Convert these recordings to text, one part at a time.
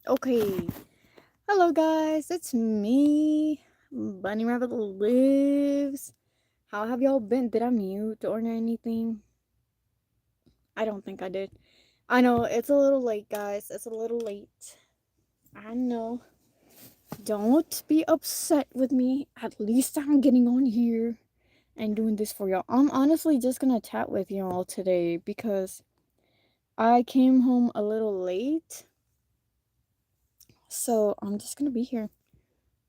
Okay. Hello, guys. It's me, Bunny Rabbit Lives. How have y'all been? Did I mute or anything? I don't think I did. I know it's a little late, guys. It's a little late. I know. Don't be upset with me. At least I'm getting on here and doing this for y'all. I'm honestly just gonna chat with y'all today because I came home a little late. So I'm just gonna be here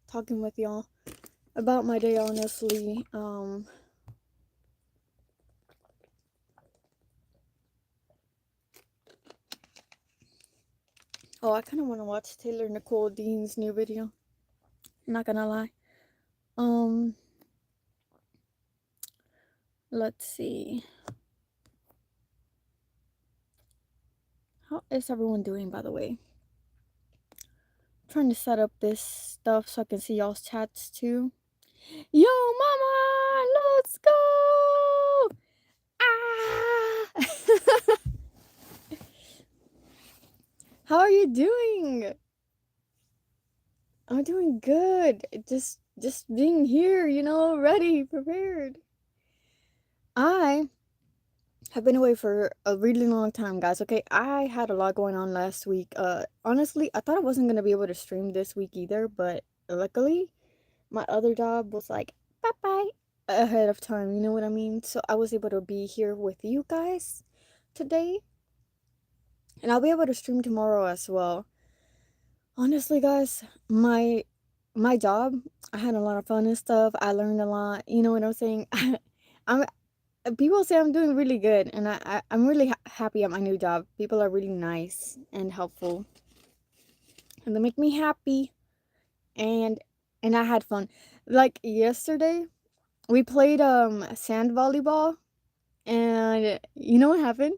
talking with y'all about my day, honestly. Oh, I kind of want to watch Taylor Nicole Dean's new video. Not gonna lie. Um, let's see. How is everyone doing, by the way? I'm trying to set up this stuff so I can see y'all's chats too. Yo, mama, let's go! Ah! How are you doing? I'm doing good. Just being here, ready, prepared. I have been away for a really long time, guys. Okay, I had a lot going on last week. Honestly, I thought I wasn't gonna be able to stream this week either, but luckily, my other job was like, bye bye, ahead of time. You know what I mean? So I was able to be here with you guys today, and I'll be able to stream tomorrow as well. Honestly, guys, my job, I had a lot of fun and stuff. I learned a lot. You know what I'm saying? I'm People say I'm doing really good, and I'm really happy at my new job. People are really nice and helpful, and they make me happy. And I had fun. Like yesterday, we played sand volleyball, and you know what happened?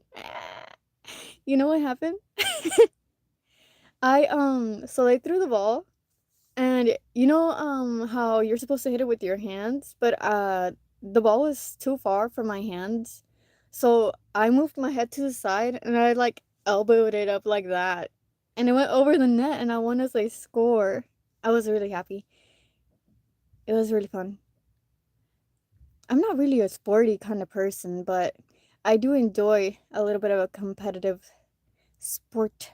You know what happened? So they threw the ball, and how you're supposed to hit it with your hands, but the ball was too far from my hands. So I moved my head to the side and I like elbowed it up like that. And it went over the net and I won as a score. I was really happy. It was really fun. I'm not really a sporty kind of person, but I do enjoy a little bit of a competitive sport.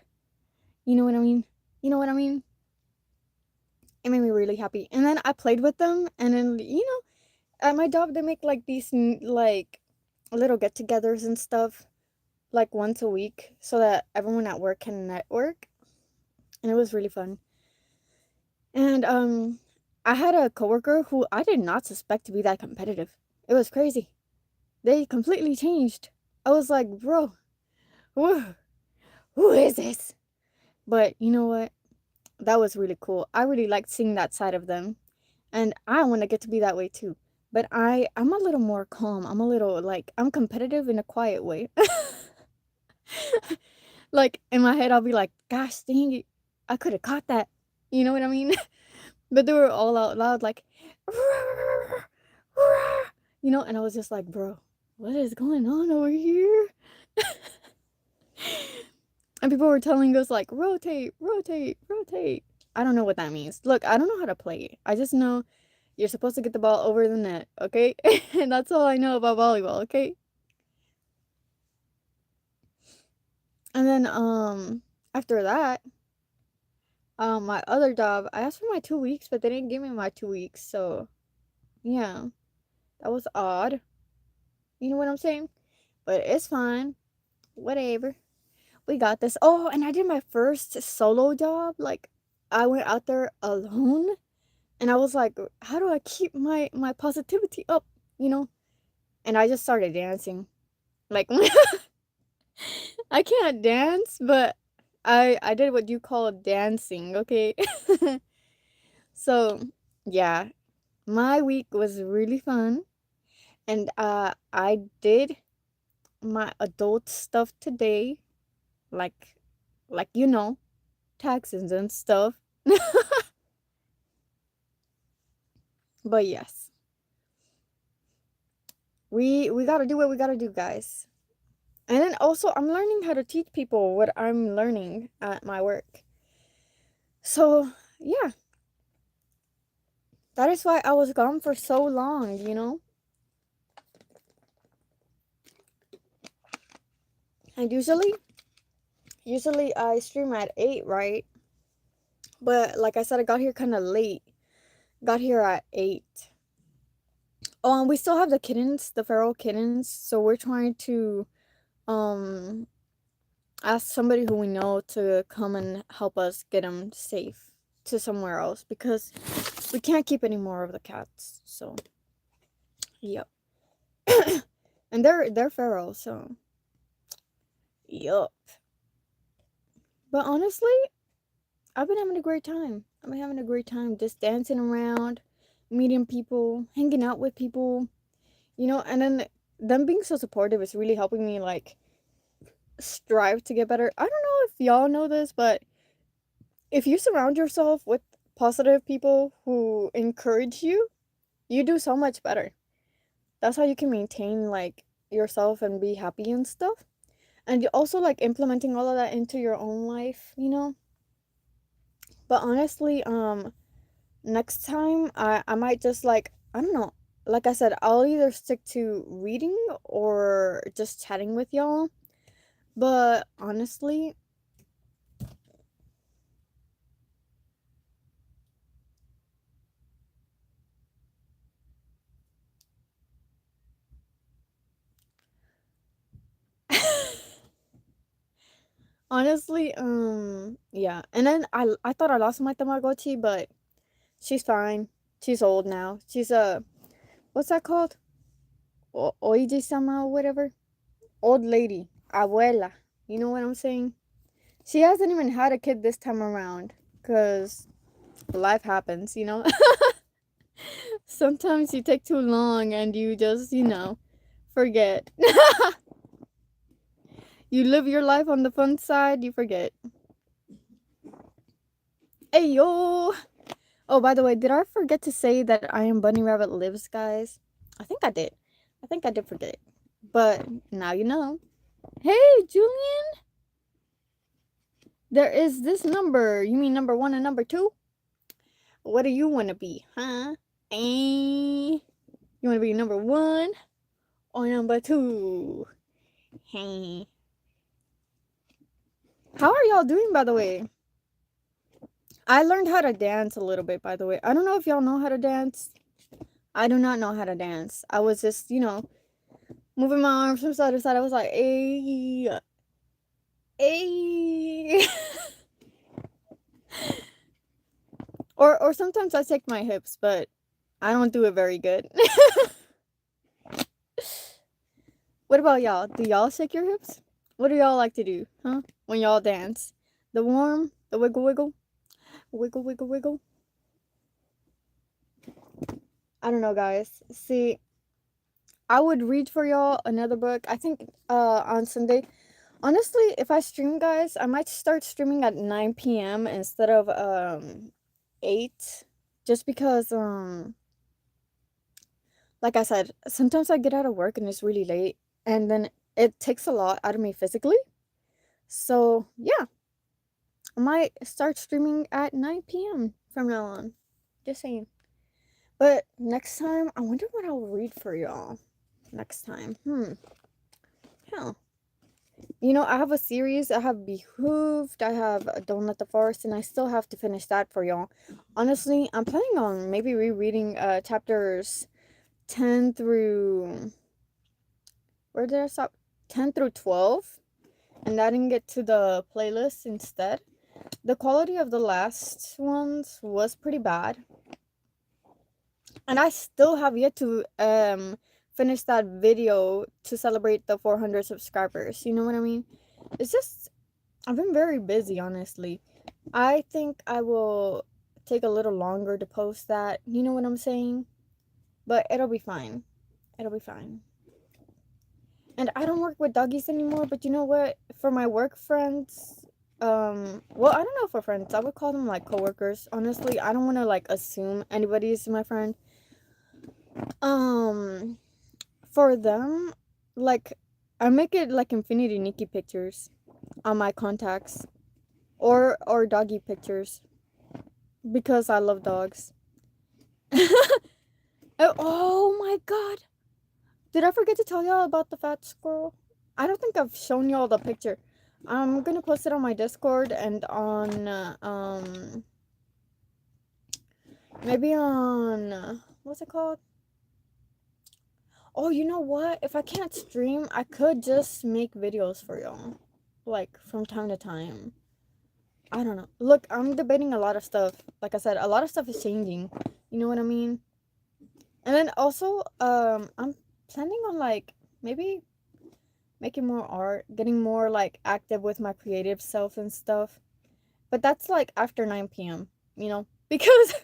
You know what I mean? You know what I mean? It made me really happy. And then I played with them, and then at my job they make like these like little get-togethers and stuff like once a week so that everyone at work can network, and it was really fun. And I had a coworker who I did not suspect to be that competitive. It was crazy. They completely changed. I was like, bro, who, who is this? But you know what? That was really cool. I really liked seeing that side of them. And I want to get to be that way too. But I'm a little more calm. I'm a little like I'm competitive in a quiet way. Like in my head I'll be like, gosh dang it, I could have caught that. You know what I mean? But they were all out loud like and I was just like, bro, what is going on over here? And people were telling us like rotate, rotate, rotate. I don't know what that means. Look, I don't know how to play. I just know you're supposed to get the ball over the net, okay? And that's all I know about volleyball, okay? And then after that, my other job, I asked for my 2 weeks, but they didn't give me my 2 weeks, so yeah. That was odd. You know what I'm saying? But it's fine. Whatever. We got this. Oh, and I did my first solo job. Like I went out there alone. And I was like, how do I keep my positivity up, you know? And I just started dancing. Like I can't dance, but I did what you call dancing, okay? So, yeah, my week was really fun, and I did my adult stuff today, like taxes and stuff. But yes, we got to do what we got to do, guys. And then also, I'm learning how to teach people what I'm learning at my work. So, yeah, that is why I was gone for so long, you know? And usually I stream at 8, right? But like I said, I got here kind of late. Got here at 8. Oh, and we still have the kittens, the feral kittens. So we're trying to um ask somebody who we know to come and help us get them safe to somewhere else because we can't keep any more of the cats. So, yep. And they're feral, so yep. But honestly, I've been having a great time. I've been having a great time just dancing around, meeting people, hanging out with people, and then them being so supportive is really helping me like strive to get better. I don't know if y'all know this, but if you surround yourself with positive people who encourage you, you do so much better. That's how you can maintain like yourself and be happy and stuff. And you also like implementing all of that into your own life. But honestly, next time I might just like, I don't know. Like I said, I'll either stick to reading or just chatting with y'all. But honestly, yeah. And then I thought I lost my Tamagotchi, but she's fine. She's old now. She's a, what's that called? Oiji-sama or whatever. Old lady, abuela. You know what I'm saying? She hasn't even had a kid this time around, cause life happens. Sometimes you take too long and you just, forget. You live your life on the fun side, you forget. Hey yo! Oh, by the way, did I forget to say that I am Bunny Rabbit Lives, guys? I think I did. I think I did forget. But now you know. Hey, Julian! There is this number. You mean number 1 and number 2? What do you want to be, huh? You want to be number 1 or number 2? Hey. How are y'all doing, by the way? I learned how to dance a little bit, by the way. I don't know if y'all know how to dance. I do not know how to dance. I was just, moving my arms from side to side. I was like, hey, hey. Or sometimes I shake my hips, but I don't do it very good. What about y'all? Do y'all shake your hips? What do y'all like to do, huh? When y'all dance? The warm, the wiggle wiggle, wiggle wiggle wiggle. I don't know, guys. See, I would read for y'all another book. I think on Sunday. Honestly, if I stream, guys, I might start streaming at 9 p.m. instead of 8, just because like I said, sometimes I get out of work and it's really late, and then it takes a lot out of me physically. So, yeah, I might start streaming at 9 p.m. from now on. Just saying. But next time, I wonder what I'll read for y'all next time. Hell. I have a series. I have Behooved, I have Don't Let the Forest, and I still have to finish that for y'all. Honestly, I'm planning on maybe rereading chapters 10 through, where did I stop? 10 through 12, and adding it to the playlist instead. The quality of the last ones was pretty bad, and I still have yet to finish that video to celebrate the 400 subscribers. You know what I mean? It's just, I've been very busy, honestly. I think I will take a little longer to post that. You know what I'm saying? But it'll be fine. It'll be fine. And I don't work with doggies anymore, but you know what? For my work friends, well, I don't know for friends. I would call them like coworkers. Honestly, I don't want to like assume anybody is my friend. For them, like, I make it like Infinity Nikki pictures on my contacts, or doggy pictures. because I love dogs. Oh my god. Did I forget to tell y'all about the fat squirrel? I don't think I've shown y'all the picture. I'm gonna post it on my Discord and on maybe on what's it called? Oh, you know what? If I can't stream, I could just make videos for y'all, like from time to time. I don't know. Look, I'm debating a lot of stuff. Like I said, a lot of stuff is changing. You know what I mean? And then also, I'm planning on like maybe making more art, getting more like active with my creative self and stuff. But that's like after 9 p.m., you know? Because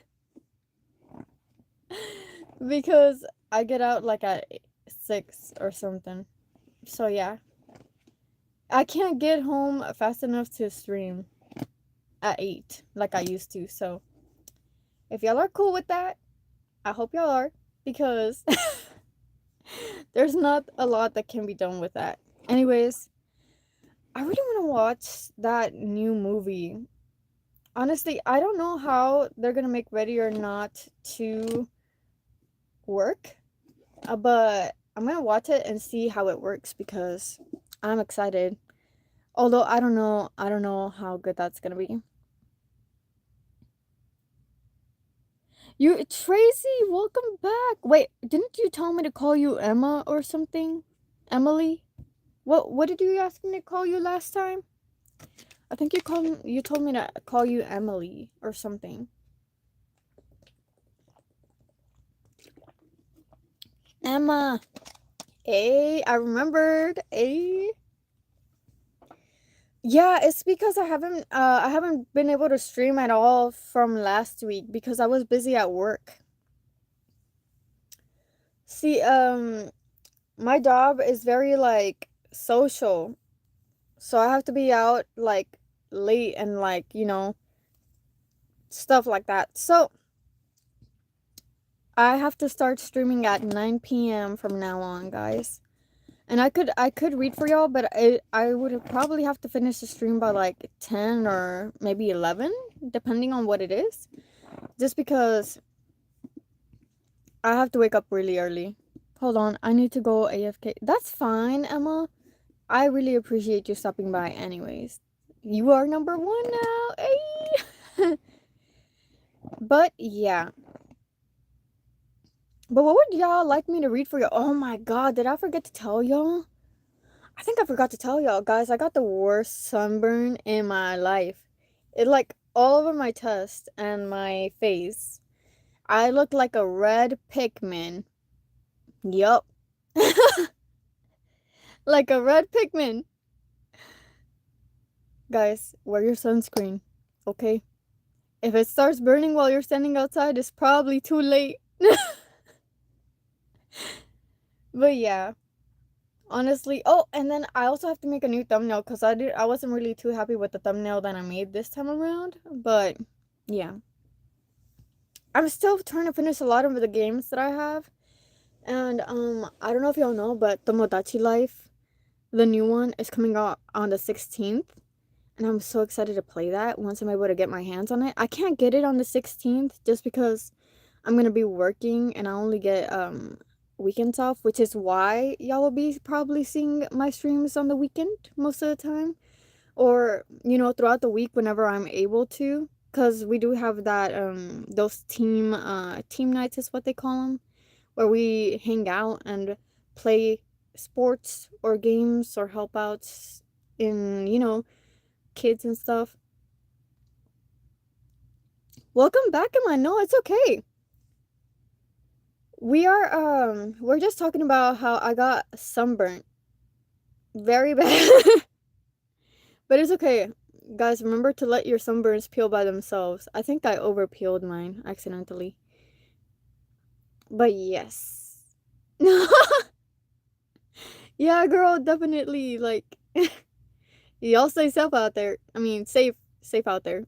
because I get out like at 6 or something. So yeah. I can't get home fast enough to stream at 8 like I used to. So if y'all are cool with that, I hope y'all are, because there's not a lot that can be done with that. Anyways, I really want to watch that new movie. Honestly, I don't know how they're gonna make Ready or Not to work, but I'm gonna watch it and see how it works because I'm excited. Although I don't know how good that's gonna be. You, Tracy, welcome back. Wait, didn't you tell me to call you Emma or something? Emily? What did you ask me to call you last time? I think you told me to call you Emily or something. Emma. Hey, I remembered. Hey. Yeah, it's because I haven't been able to stream at all from last week because I was busy at work. See, my job is very like social. So I have to be out like late and like, you know, stuff like that. So I have to start streaming at 9 p.m. from now on, guys. And I could read for y'all, but I would probably have to finish the stream by like 10 or maybe 11, depending on what it is. Just because I have to wake up really early. Hold on, I need to go AFK. That's fine, Emma. I really appreciate you stopping by anyways. You are number one now. Hey. But yeah. But what would y'all like me to read for y'all? Oh my god, did I forget to tell y'all? I think I forgot to tell y'all, guys. I got the worst sunburn in my life. It like all over my chest and my face. I look like a red Pikmin. Yup. Like a red Pikmin. Guys, wear your sunscreen, okay? If it starts burning while you're standing outside, it's probably too late. But yeah. Honestly, oh, and then I also have to make a new thumbnail because I wasn't really too happy with the thumbnail that I made this time around. But yeah. I'm still trying to finish a lot of the games that I have. And I don't know if y'all know, but Tomodachi Life, the new one, is coming out on the 16th. And I'm so excited to play that once I'm able to get my hands on it. I can't get it on the 16th just because I'm gonna be working and I only get weekends off, which is why y'all will be probably seeing my streams on the weekend most of the time, or you know, throughout the week whenever I'm able to, because we do have that those team nights is what they call them, where we hang out and play sports or games or help out in, you know, kids and stuff. Welcome back, Emma. No, it's okay. We're just talking about how I got sunburnt very bad. But it's okay. Guys, remember to let your sunburns peel by themselves. I think I over peeled mine accidentally. But yes. Yeah, girl, definitely like y'all stay safe out there. I mean, safe out there.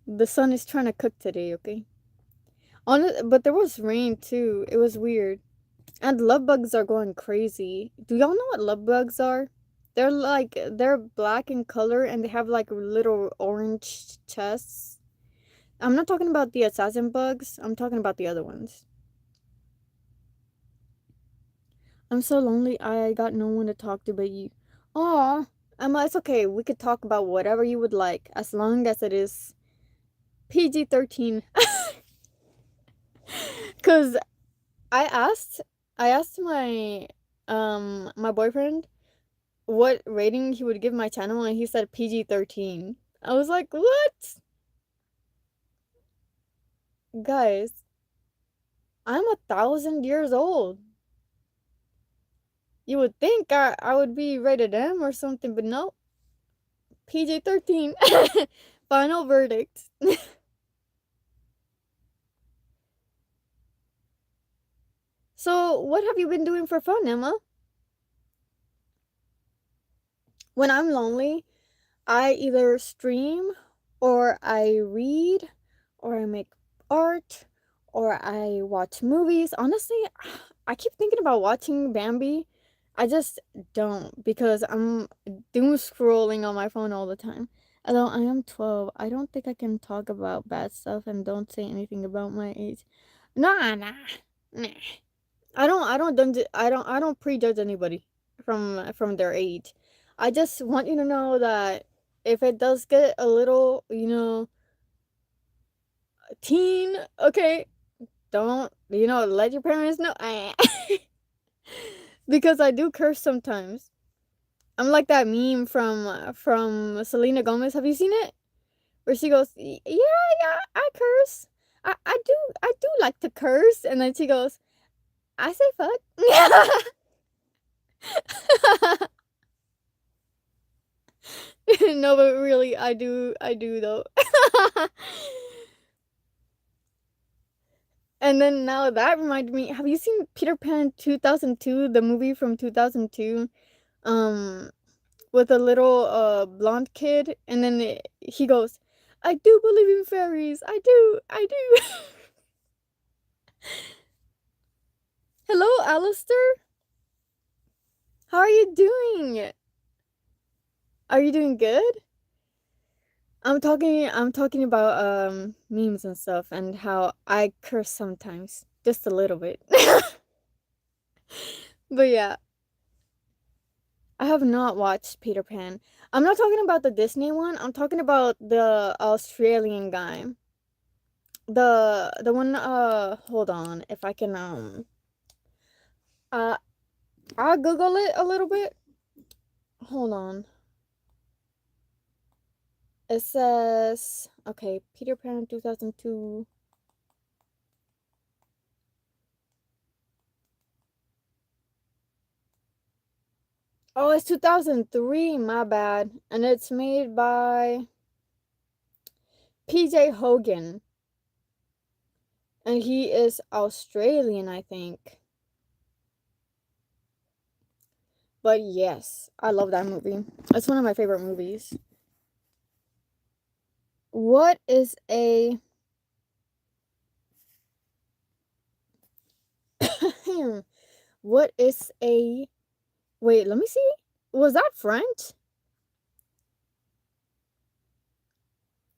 The sun is trying to cook today, okay? But there was rain too. It was weird. And love bugs are going crazy. Do y'all know what love bugs are? They're black in color and they have like little orange chests. I'm not talking about the assassin bugs. I'm talking about the other ones. I'm so lonely. I got no one to talk to but you. Aw, Emma, it's okay. We could talk about whatever you would like as long as it is PG-13. Cause I asked I asked my boyfriend what rating he would give my channel and he said PG-13. I was like, "What? Guys, I'm 1,000 years old. You would think I would be rated M or something, but no. PG-13. Final verdict." So, what have you been doing for fun, Emma? When I'm lonely, I either stream or I read or I make art or I watch movies. Honestly, I keep thinking about watching Bambi. I just don't because I'm doom scrolling on my phone all the time. Although I am 12, I don't think I can talk about bad stuff and don't say anything about my age. Nah. I don't prejudge anybody from their age. I just want you to know that if it does get a little, teen, okay, don't, let your parents know. Because I do curse sometimes. I'm like that meme from Selena Gomez. Have you seen it? Where she goes, Yeah, I curse. I do like to curse." And then she goes, "I say fuck." No, but really, I do though. And then now that reminded me, have you seen Peter Pan 2002, the movie from 2002? Um, with a little blonde kid, and then he goes, "I do believe in fairies. I do." Hello, Alistair. How are you doing? Are you doing good? I'm talking about memes and stuff and how I curse sometimes. Just a little bit. But yeah, I have not watched Peter Pan. I'm not talking about the Disney one. I'm talking about the Australian guy. The one hold on, if I can uh I'll Google it a little bit. Hold on. It says okay, Peter Pan 2002. Oh, it's 2003, my bad. And it's made by PJ Hogan. And he is Australian, I think. But yes, I love that movie. It's one of my favorite movies. What is a what is a wait, let me see. Was that French?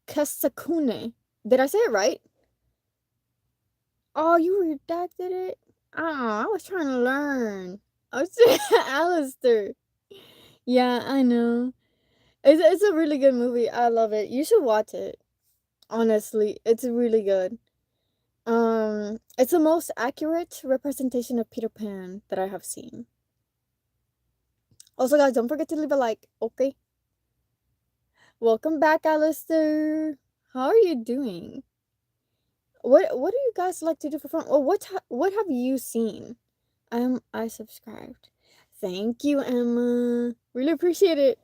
Kasakune. Did I say it right? Oh, you redacted it? Oh, I was trying to learn. I was Alistair. Yeah, I know. It's a really good movie. I love it. You should watch it. Honestly, it's really good. It's the most accurate representation of Peter Pan that I have seen. Also, guys, don't forget to leave a like, okay? Welcome back, Alistair. How are you doing? What do you guys like to do for fun? Well, what have you seen? I subscribed. Thank you, Emma. Really appreciate it.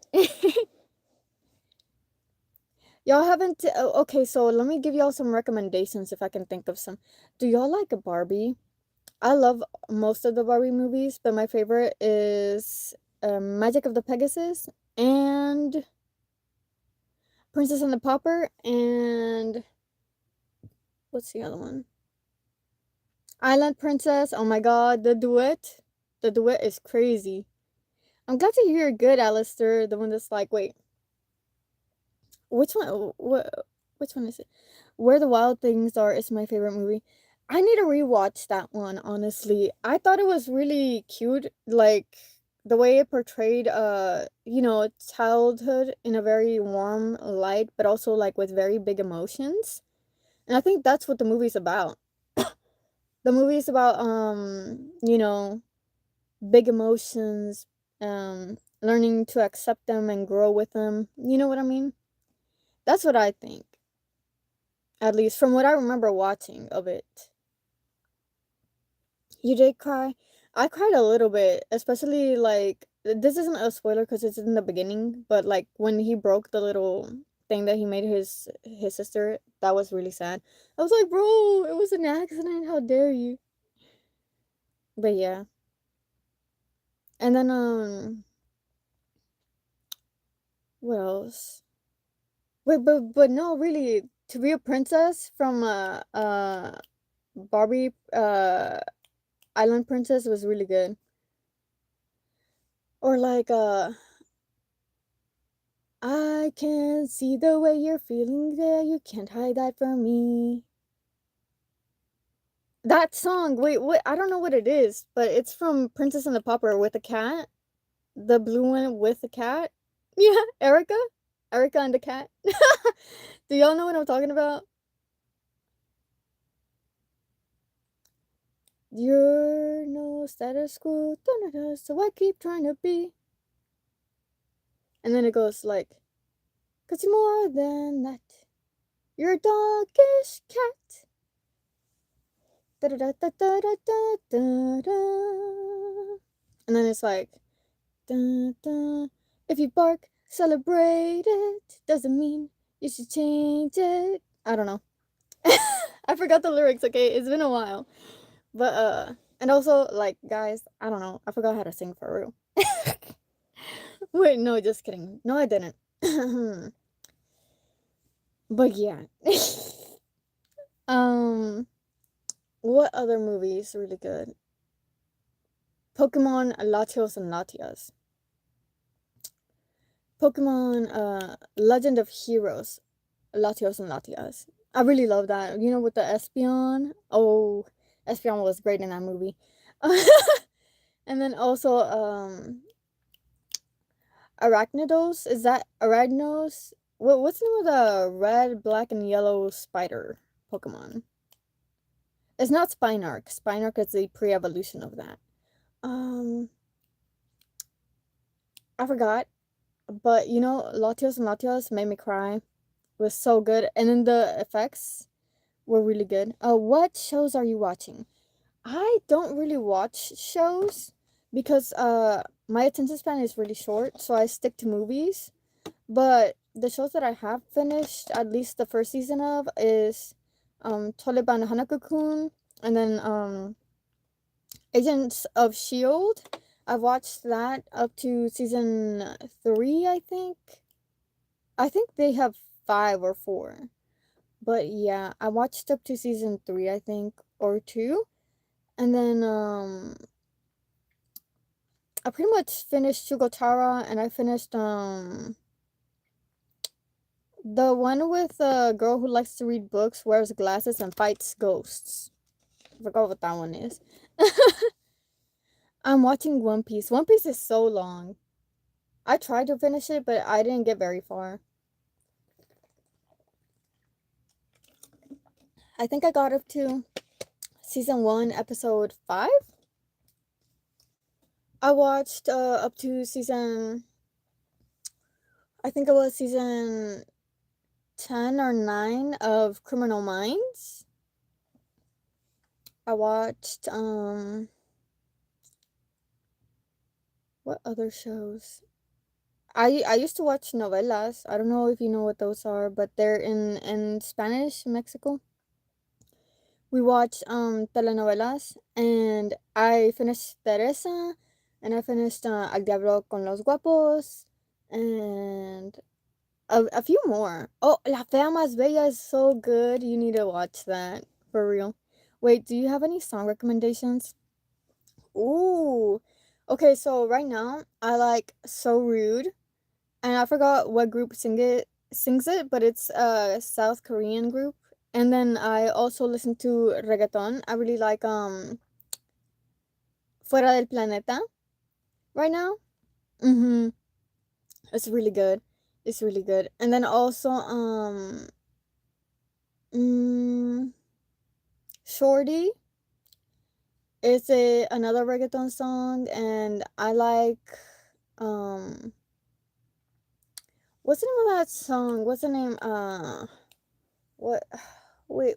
Y'all haven't okay, so let me give y'all some recommendations if I can think of some. Do y'all like Barbie? I love most of the Barbie movies, but my favorite is Magic of the Pegasus and Princess and the Pauper and what's the other one? Island Princess. Oh my god, the duet. The duet is crazy. I'm glad to hear you're good, Alistair. The one that's like, wait, which one? Which one is it? Where the Wild Things Are is my favorite movie. I need to rewatch that one, honestly. I thought it was really cute, like the way it portrayed childhood in a very warm light, but also like with very big emotions. And I think that's what the movie's about. The movie's about big emotions, learning to accept them and grow with them. You know what I mean? That's what I think. At least from what I remember watching of it. You did cry? I cried a little bit, especially like this isn't a spoiler because it's in the beginning, but like when he broke the little thing that he made his sister, that was really sad. I was like, bro, it was an accident. How dare you? But yeah, and then what else? Wait, but no, really, to be a princess from Barbie Island Princess was really good. Or like I can see the way you're feeling there. You can't hide that from me. That song, wait, what? I don't know what it is, but it's from Princess and the Pauper with a cat. The blue one with the cat. Yeah, Erica. Erica and the cat. Do y'all know what I'm talking about? You're no status quo, da-da-da, so I keep trying to be. And then it goes like, 'cause you're more than that. You're a doggish cat. Da-da-da-da-da-da-da-da. And then it's like, da, da. If you bark, celebrate it. Doesn't mean you should change it. I don't know. I forgot the lyrics, okay? It's been a while. But, and also, like, guys, I don't know. I forgot how to sing for real. Wait, no, just kidding. No, I didn't. But yeah. um, what other movie is really good? Pokemon Latios and Latias. Pokemon Legend of Heroes, Latios and Latias. I really love that. You know, with the Espeon. Oh, Espeon was great in that movie. And then also Arachnidos. Is that Arachnos? What's the name of the red, black, and yellow spider Pokemon? It's not Spinark. Spinark is the pre-evolution of that. I forgot. But you know, Latios and Latios made me cry. It was so good. And then the effects were really good. What shows are you watching? I don't really watch shows because my attention span is really short, so I stick to movies. But the shows that I have finished, at least the first season of, is Taliban Hanako-kun, and then Agents of Shield. I've watched that up to season 3, I think. I think they have 5 or 4. But yeah, I watched up to season 3, I think, or 2. And then I pretty much finished Shugotara, and I finished the one with a girl who likes to read books, wears glasses, and fights ghosts. I forgot what that one is. I'm watching One Piece. One Piece is so long. I tried to finish it, but I didn't get very far. I think I got up to season 1, episode 5. I watched up to season, I think it was season 10 or 9 of Criminal Minds. I watched what other shows? I used to watch novelas. I don't know if you know what those are, but they're in Spanish, Mexico. We watched telenovelas, and I finished Teresa, and I finished Al Diablo con los Guapos, and a few more. Oh, La Fea Más Bella is so good. You need to watch that for real. Wait, do you have any song recommendations? Ooh, Okay, so right now I like So Rude, and I forgot what group sings it, but it's a South Korean group. And then I also listen to reggaeton. I really like Fuera del Planeta right now. Mhm. It's really good. It's really good. And then also mm, Shorty is a another reggaeton song, and I like um what's the name of that song? What's the name? What? Wait,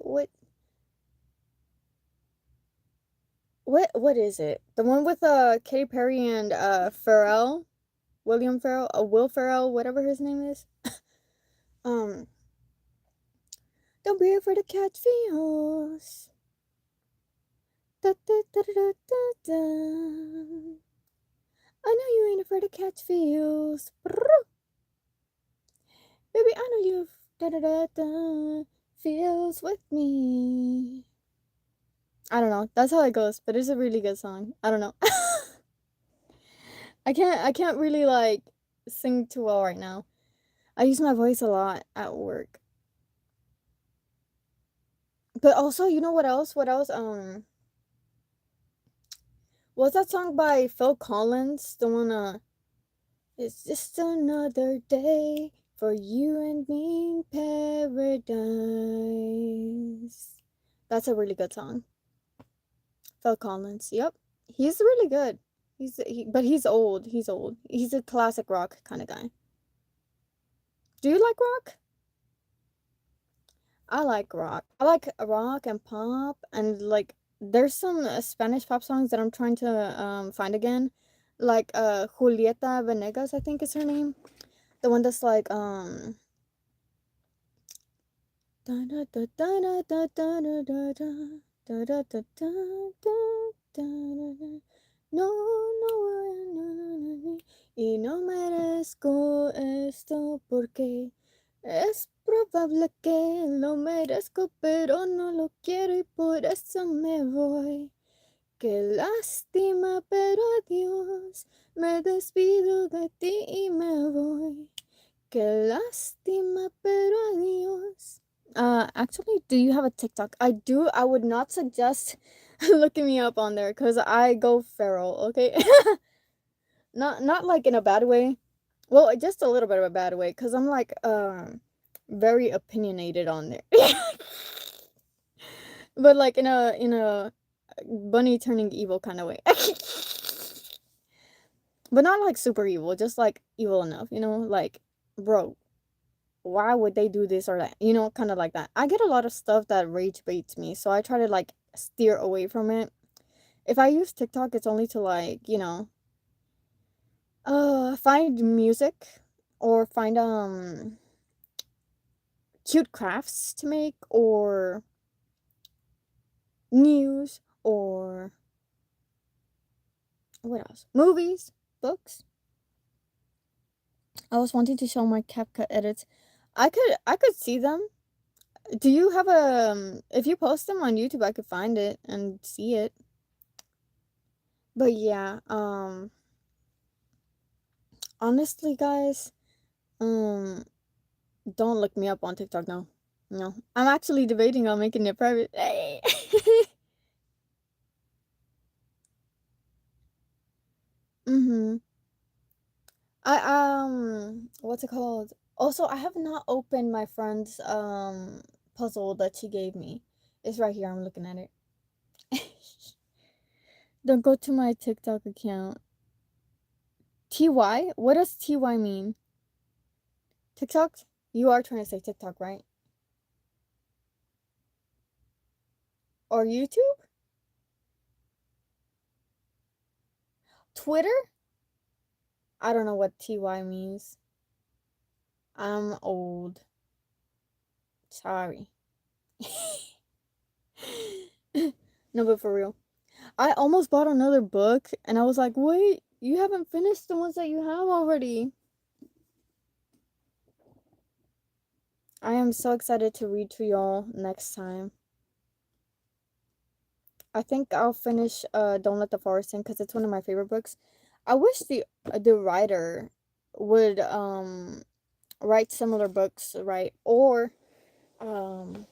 what is it? The one with Katy Perry and Pharrell, William Pharrell, Will Pharrell, whatever his name is. Um, don't be afraid to catch feels. Da, da, da, da, da, da. I know you ain't afraid to catch feels. Brrr. Baby, I know you've da da da da feels with me. I don't know. That's how it goes, but it's a really good song. I don't know. I can't really like sing too well right now. I use my voice a lot at work. But also, you know what else? What else? What's that song by Phil Collins? The one it's just another day for you and me in paradise. That's a really good song. Phil Collins. Yep. He's really good. But he's old. He's old. He's a classic rock kind of guy. Do you like rock? I like rock. I like rock and pop, and like there's some Spanish pop songs that I'm trying to find again. Like Julieta Venegas, I think is her name. The one that's like da da da da da da da da da da da da da da da. No, no, no, y no merezco esto porque es probable que lo merezco, pero no lo quiero y por eso me voy. Qué lástima, pero adiós. Me despido de ti y me voy. Qué lástima, pero adiós. Actually, do you have a TikTok? I do. I would not suggest looking me up on there because I go feral, okay? Not like in a bad way. Well, just a little bit of a bad way, because I'm like very opinionated on there. But like in a bunny turning evil kind of way. But not like super evil, just like evil enough, like, bro, why would they do this or that? Kind of like that. I get a lot of stuff that rage baits me, so I try to like steer away from it. If I use TikTok, it's only to like, find music or find cute crafts to make or news or what else? Movies, books. I was wanting to show my CapCut edits. I could see them. Do you have a if you post them on YouTube, I could find it and see it. But yeah, honestly guys, um don't look me up on TikTok, no. No. I'm actually debating on making it private. Hey. Mhm. What's it called? Also, I have not opened my friend's puzzle that she gave me. It's right here. I'm looking at it. Don't go to my TikTok account. TY? What does TY mean? TikTok? You are trying to say TikTok, right? Or YouTube? Twitter? I don't know what TY means. I'm old. Sorry. No, but for real. I almost bought another book and I was like, wait, you haven't finished the ones that you have already. I am so excited to read to y'all next time. I think I'll finish Don't Let the Forest In because it's one of my favorite books. I wish the writer would write similar books, right? Or um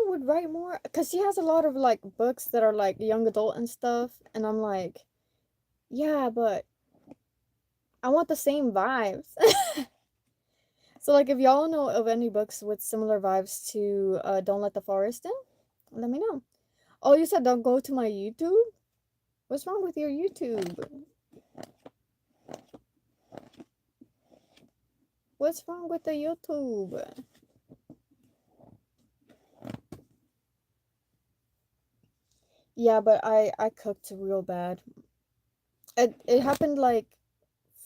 would write more, because she has a lot of like books that are like young adult and stuff, and I'm like, yeah, but I want the same vibes. So like if y'all know of any books with similar vibes to Don't Let the Forest In, let me know. Oh, you said don't go to my YouTube? What's wrong with your YouTube? What's wrong with the YouTube? Yeah, but I cooked real bad. It happened like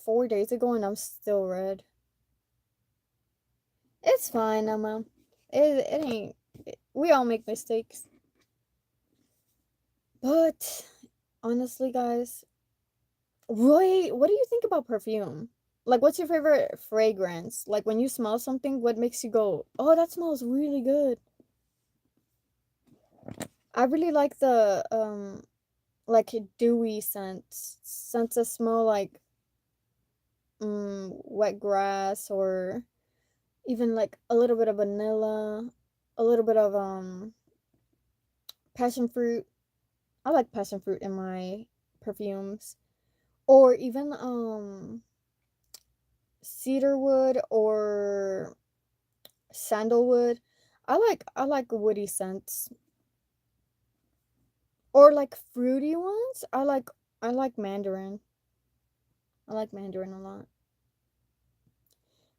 4 days ago and I'm still red. It's fine, Emma. It ain't. We all make mistakes. But honestly, guys, Roy, what do you think about perfume? Like, what's your favorite fragrance? Like, when you smell something, what makes you go, "Oh, that smells really good"? I really like the like dewy scents that smell like wet grass, or even like a little bit of vanilla, a little bit of passion fruit. I like passion fruit in my perfumes, or even cedarwood or sandalwood. I like woody scents, or like fruity ones. I like mandarin. I like mandarin a lot.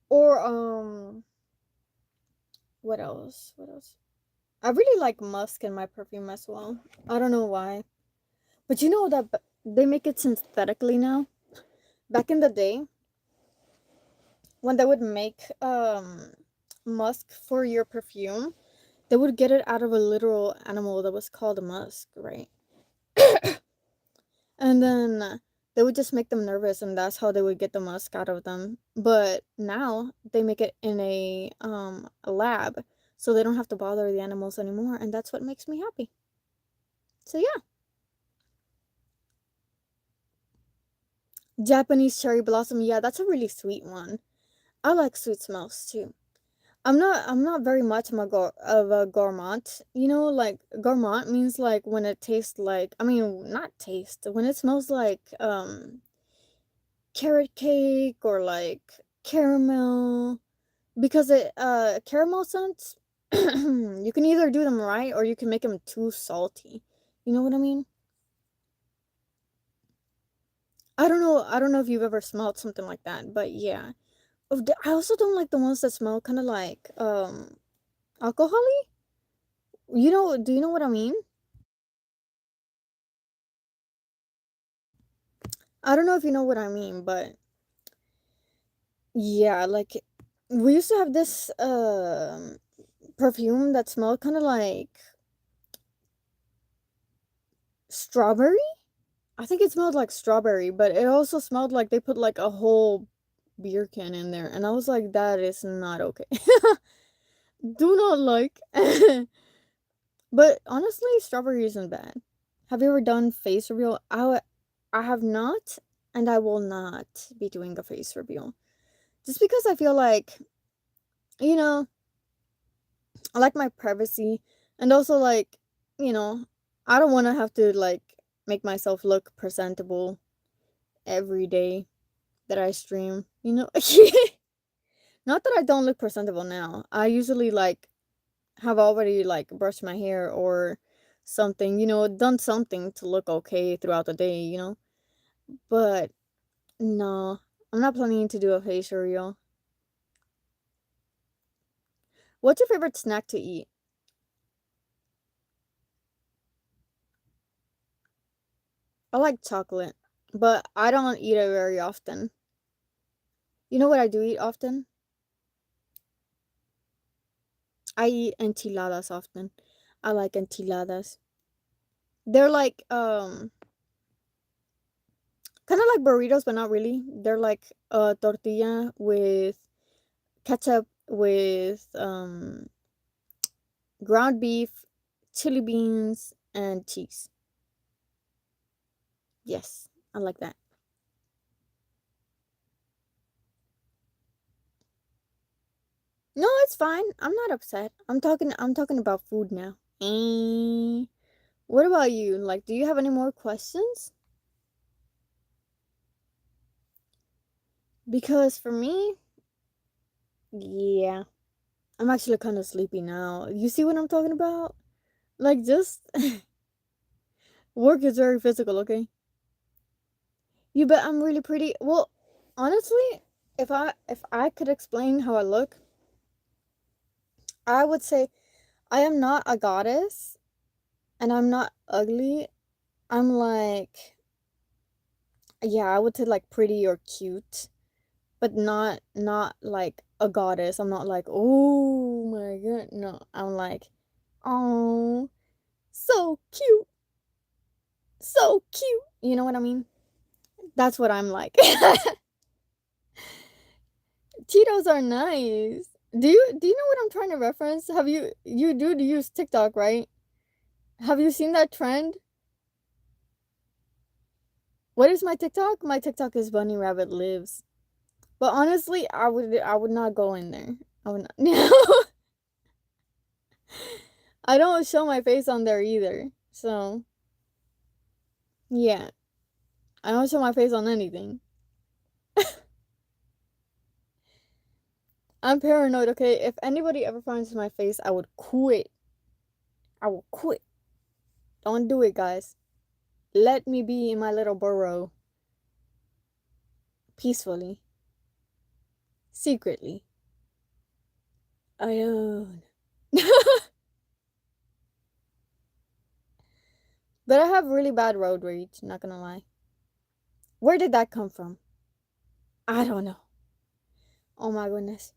Or what else? What else? I really like musk in my perfume as well. I don't know why. But you know that they make it synthetically now. Back in the day, when they would make musk for your perfume, they would get it out of a literal animal that was called a musk, right? And then they would just make them nervous, and that's how they would get the musk out of them. But now they make it in a lab, so they don't have to bother the animals anymore, and that's what makes me happy. So yeah, Japanese cherry blossom. Yeah, that's a really sweet one. I like sweet smells too. I'm not very much of a gourmand. Like gourmand means like when it tastes like, I mean, not taste, when it smells like carrot cake or like caramel, because it caramel scents you can either do them right or you can make them too salty. You know what I mean? I don't know if you've ever smelled something like that, but yeah. I also don't like the ones that smell kind of like alcoholy. Do you know what I mean? I don't know if you know what I mean, but yeah, like we used to have this perfume that smelled kind of like strawberry. I think it smelled like strawberry, but it also smelled like they put like a whole beer can in there, and I was like, that is not okay. Do not like. But honestly, strawberry isn't bad. Have you ever done face reveal? I have not, and I will not be doing a face reveal. Just because I feel like, you know, I like my privacy, and also like, you know, I don't want to have to like make myself look presentable every day that I stream. Not that I don't look presentable now. I usually like have already like brushed my hair or something, done something to look okay throughout the day. But no, I'm not planning to do a facial reel. What's your favorite snack to eat? I like chocolate, but I don't eat it very often. You know what I do eat often? I eat enchiladas often. I like enchiladas. They're like kind of like burritos, but not really. They're like a tortilla with ketchup, with ground beef, chili beans, and cheese. Yes, I like that. it's fine. I'm not upset. I'm talking about food now. What about you? Like, do you have any more questions? Because for me, yeah, I'm actually kind of sleepy now. You see what I'm talking about? Like, just work is very physical, okay? You bet I'm really pretty. Well, honestly, if I could explain how I look, I would say I am not a goddess and I'm not ugly. I'm like, yeah, I would say like pretty or cute, but not like a goddess. I'm not like, oh my god. No, I'm like, oh, so cute. So cute. You know what I mean? That's what I'm like. Cheetos are nice. Do you know what I'm trying to reference? Have you do use TikTok, right? Have you seen that trend? What is my TikTok? My TikTok is Bunny Rabbit Lives. But honestly, I would not go in there. I would not. No. I don't show my face on there either. So, yeah. I don't show my face on anything. I'm paranoid, okay? If anybody ever finds my face, I would quit. I will quit. Don't do it, guys. Let me be in my little burrow peacefully, secretly, alone. But I have really bad road rage, not gonna lie. Where did that come from? I don't know. Oh my goodness.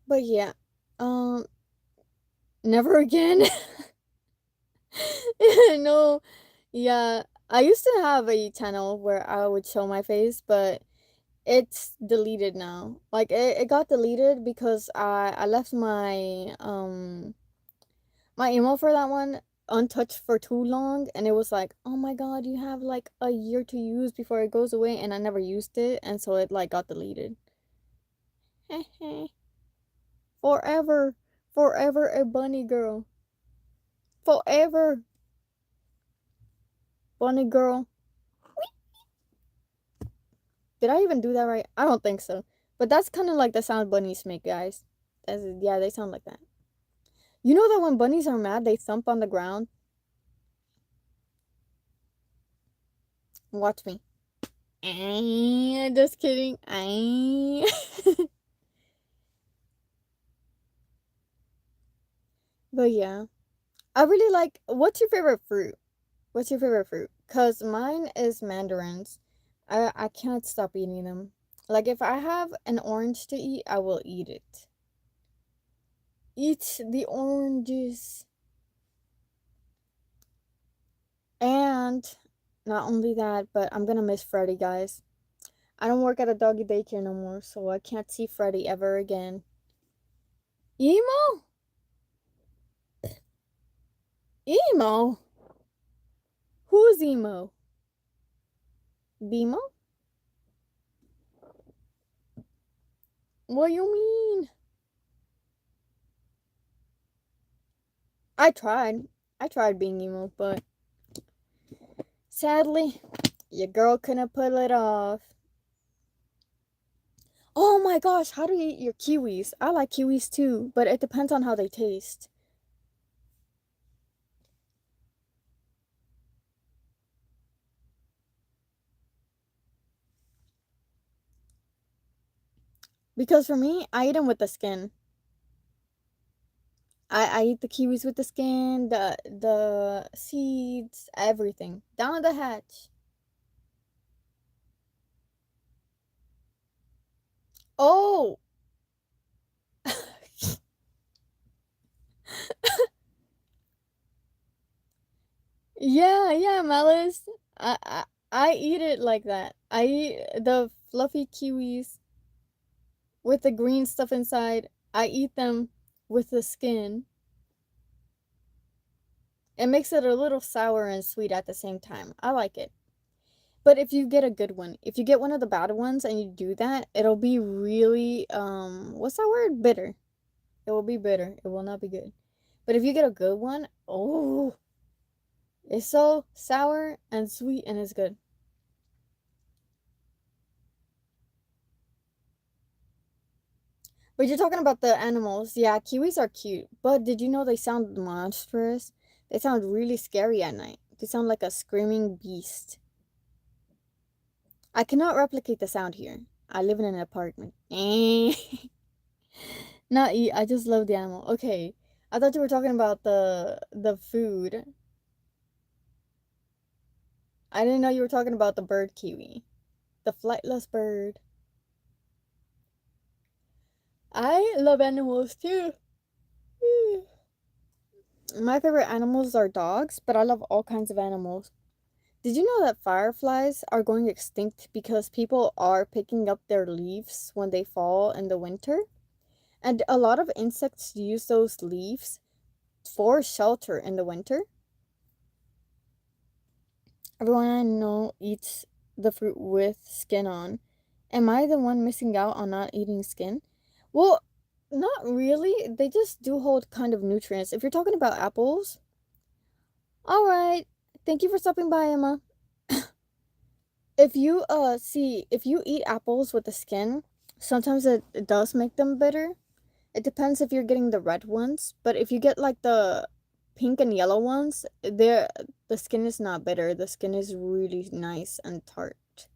But yeah, um, never again. No, yeah. I used to have a channel where I would show my face, but it's deleted now. Like it got deleted because I left my email for that one untouched for too long, and it was like, oh my god, you have like a year to use before it goes away, and I never used it, and so it like got deleted. Forever, forever a bunny girl, forever bunny girl. Did I even do that right? I don't think so, but that's kind of like the sound bunnies make, guys. Yeah, they sound like that. You know that when bunnies are mad, they thump on the ground. Watch me. Just kidding. But yeah, I really like. What's your favorite fruit? What's your favorite fruit? Cause mine is mandarins. I can't stop eating them. Like if I have an orange to eat, I will eat it. Eat the oranges. And not only that, but I'm gonna miss Freddy, guys. I don't work at a doggy daycare no more, so I can't see Freddy ever again. Emo? Emo? Who's emo? Bimo? What you mean? I tried. I tried being emo, but sadly, your girl couldn't pull it off. Oh my gosh, how do you eat your kiwis? I like kiwis too, but it depends on how they taste. Because for me, I eat them with the skin. I eat the kiwis with the skin, the seeds, everything. Down the hatch. Oh! Yeah, yeah, Malice. I eat it like that. I eat the fluffy kiwis with the green stuff inside. I eat them with the skin. It makes it a little sour and sweet at the same time. I like it. But if you get a good one, if you get one of the bad ones and you do that, it'll be really what's that word? Bitter. It will be bitter. It will not be good. But if you get a good one, oh, it's so sour and sweet and it's good. But you're talking about the animals. Yeah, kiwis are cute. But did you know they sound monstrous? They sound really scary at night. They sound like a screaming beast. I cannot replicate the sound here. I live in an apartment. Not eat. I just love the animal. Okay. I thought you were talking about the food. I didn't know you were talking about the bird kiwi. The flightless bird. I love animals too. My favorite animals are dogs, but I love all kinds of animals. Did you know that fireflies are going extinct because people are picking up their leaves when they fall in the winter? And a lot of insects use those leaves for shelter in the winter. Everyone I know eats the fruit with skin on. Am I the one missing out on not eating skin? Well, not really. They just do hold kind of nutrients. If you're talking about apples, all right. Thank you for stopping by, Emma. If you eat apples with the skin, sometimes it does make them bitter. It depends if you're getting the red ones, but if you get like the pink and yellow ones, the skin is not bitter. The skin is really nice and tart.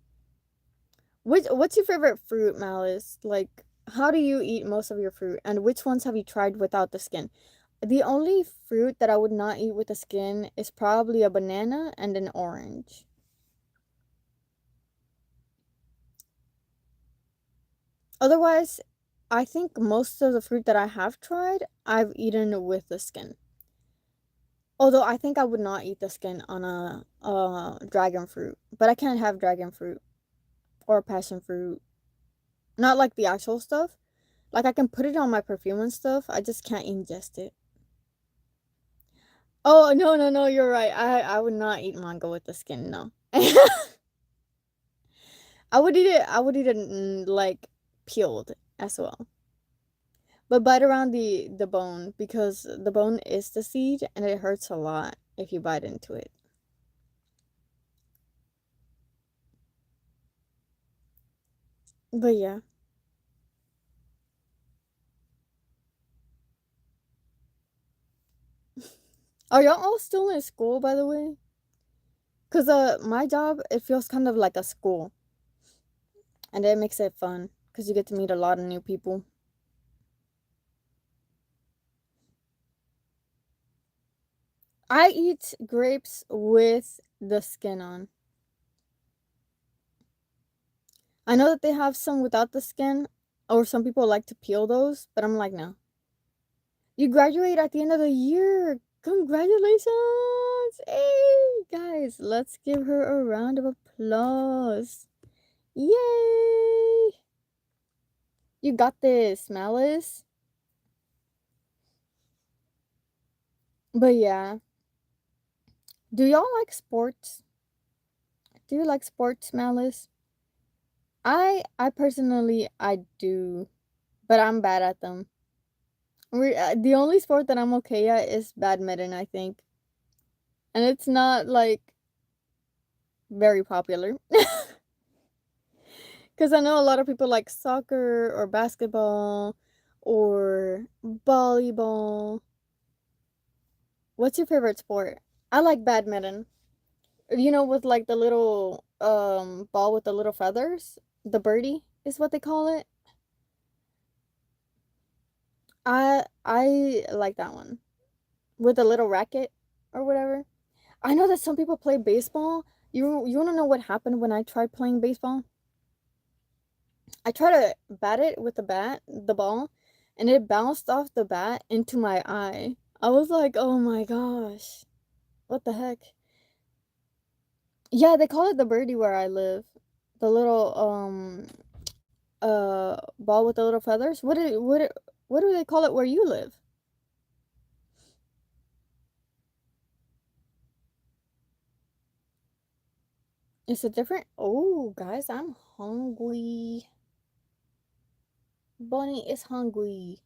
What's your favorite fruit, Malice? Like, how do you eat most of your fruit, and which ones have you tried without the skin? The only fruit that I would not eat with the skin is probably a banana and an orange. Otherwise, I think most of the fruit that I have tried, I've eaten with the skin. Although I think I would not eat the skin on a dragon fruit, but I can't have dragon fruit or passion fruit. Not like the actual stuff. Like I can put it on my perfume and stuff. I just can't ingest it. Oh, no, no, no, you're right. I would not eat mango with the skin, no. I would eat it like peeled as well. But bite around the bone because the bone is the seed and it hurts a lot if you bite into it. But yeah. Are y'all all still in school, by the way? Cause my job, it feels kind of like a school, and it makes it fun because you get to meet a lot of new people. I eat grapes with the skin on. I know that they have some without the skin, or some people like to peel those, but I'm like, no. You graduate at the end of the year. Congratulations! Hey, guys, let's give her a round of applause. Yay! You got this, Malice. But yeah. Do y'all like sports? Do you like sports, Malice? I personally I do, but I'm bad at them. The only sport that I'm okay at is badminton, I think. And it's not like very popular. Cuz I know a lot of people like soccer or basketball or volleyball. What's your favorite sport? I like badminton. You know, with like the little ball with the little feathers, the birdie is what they call it. I like that one with a little racket or whatever. I know that some people play baseball. You want to know what happened when I tried playing baseball? I tried to bat it with the bat, the ball, and it bounced off the bat into my eye. I was like, "Oh my gosh. What the heck?" Yeah, they call it the birdie where I live. The little ball with the little feathers. What do they call it where you live? Is it different? Oh, guys, I'm hungry. Bunny is hungry.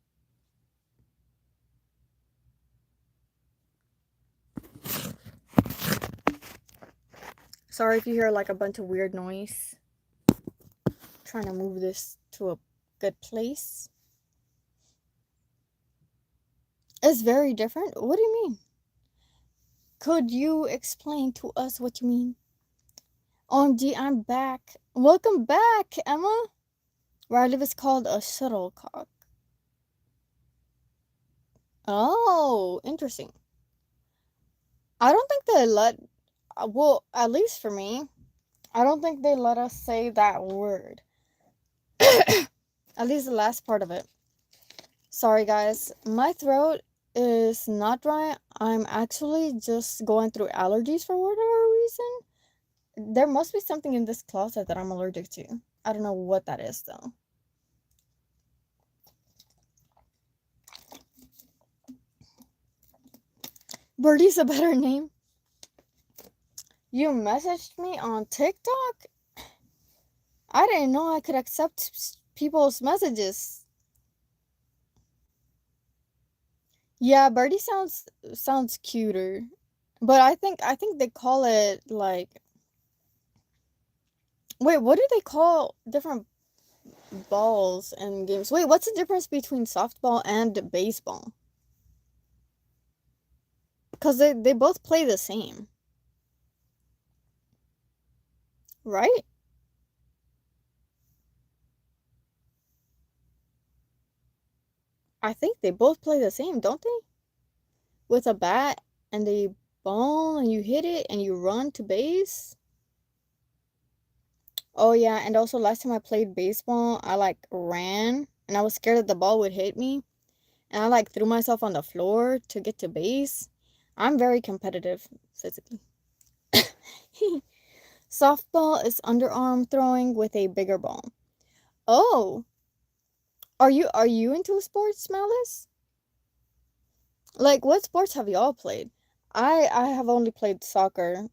Sorry if you hear like a bunch of weird noise. Trying to move this to a good place. It's very different. What do you mean? Could you explain to us what you mean? OMG, I'm back. Welcome back, Emma. Where I live is called a shuttlecock. Oh, interesting. I don't think they let, well, at least for me, I don't think they let us say that word. At least the last part of it. Sorry, guys. My throat is not dry. I'm actually just going through allergies for whatever reason. There must be something in this closet that I'm allergic to. I don't know what that is, though. Birdie's a better name. You messaged me on TikTok? I didn't know I could accept people's messages. Yeah, Birdie sounds cuter. But I think they call it like, wait, what do they call different balls in games? Wait, what's the difference between softball and baseball? Because they both play the same, right? I think they both play the same, don't they? With a bat and a ball, and you hit it and you run to base. Oh yeah, and also last time I played baseball, I like ran and I was scared that the ball would hit me, and I like threw myself on the floor to get to base. I'm very competitive physically. Softball is underarm throwing with a bigger ball. Oh, are you into sports, Malice? Like, what sports have y'all played? I have only played soccer.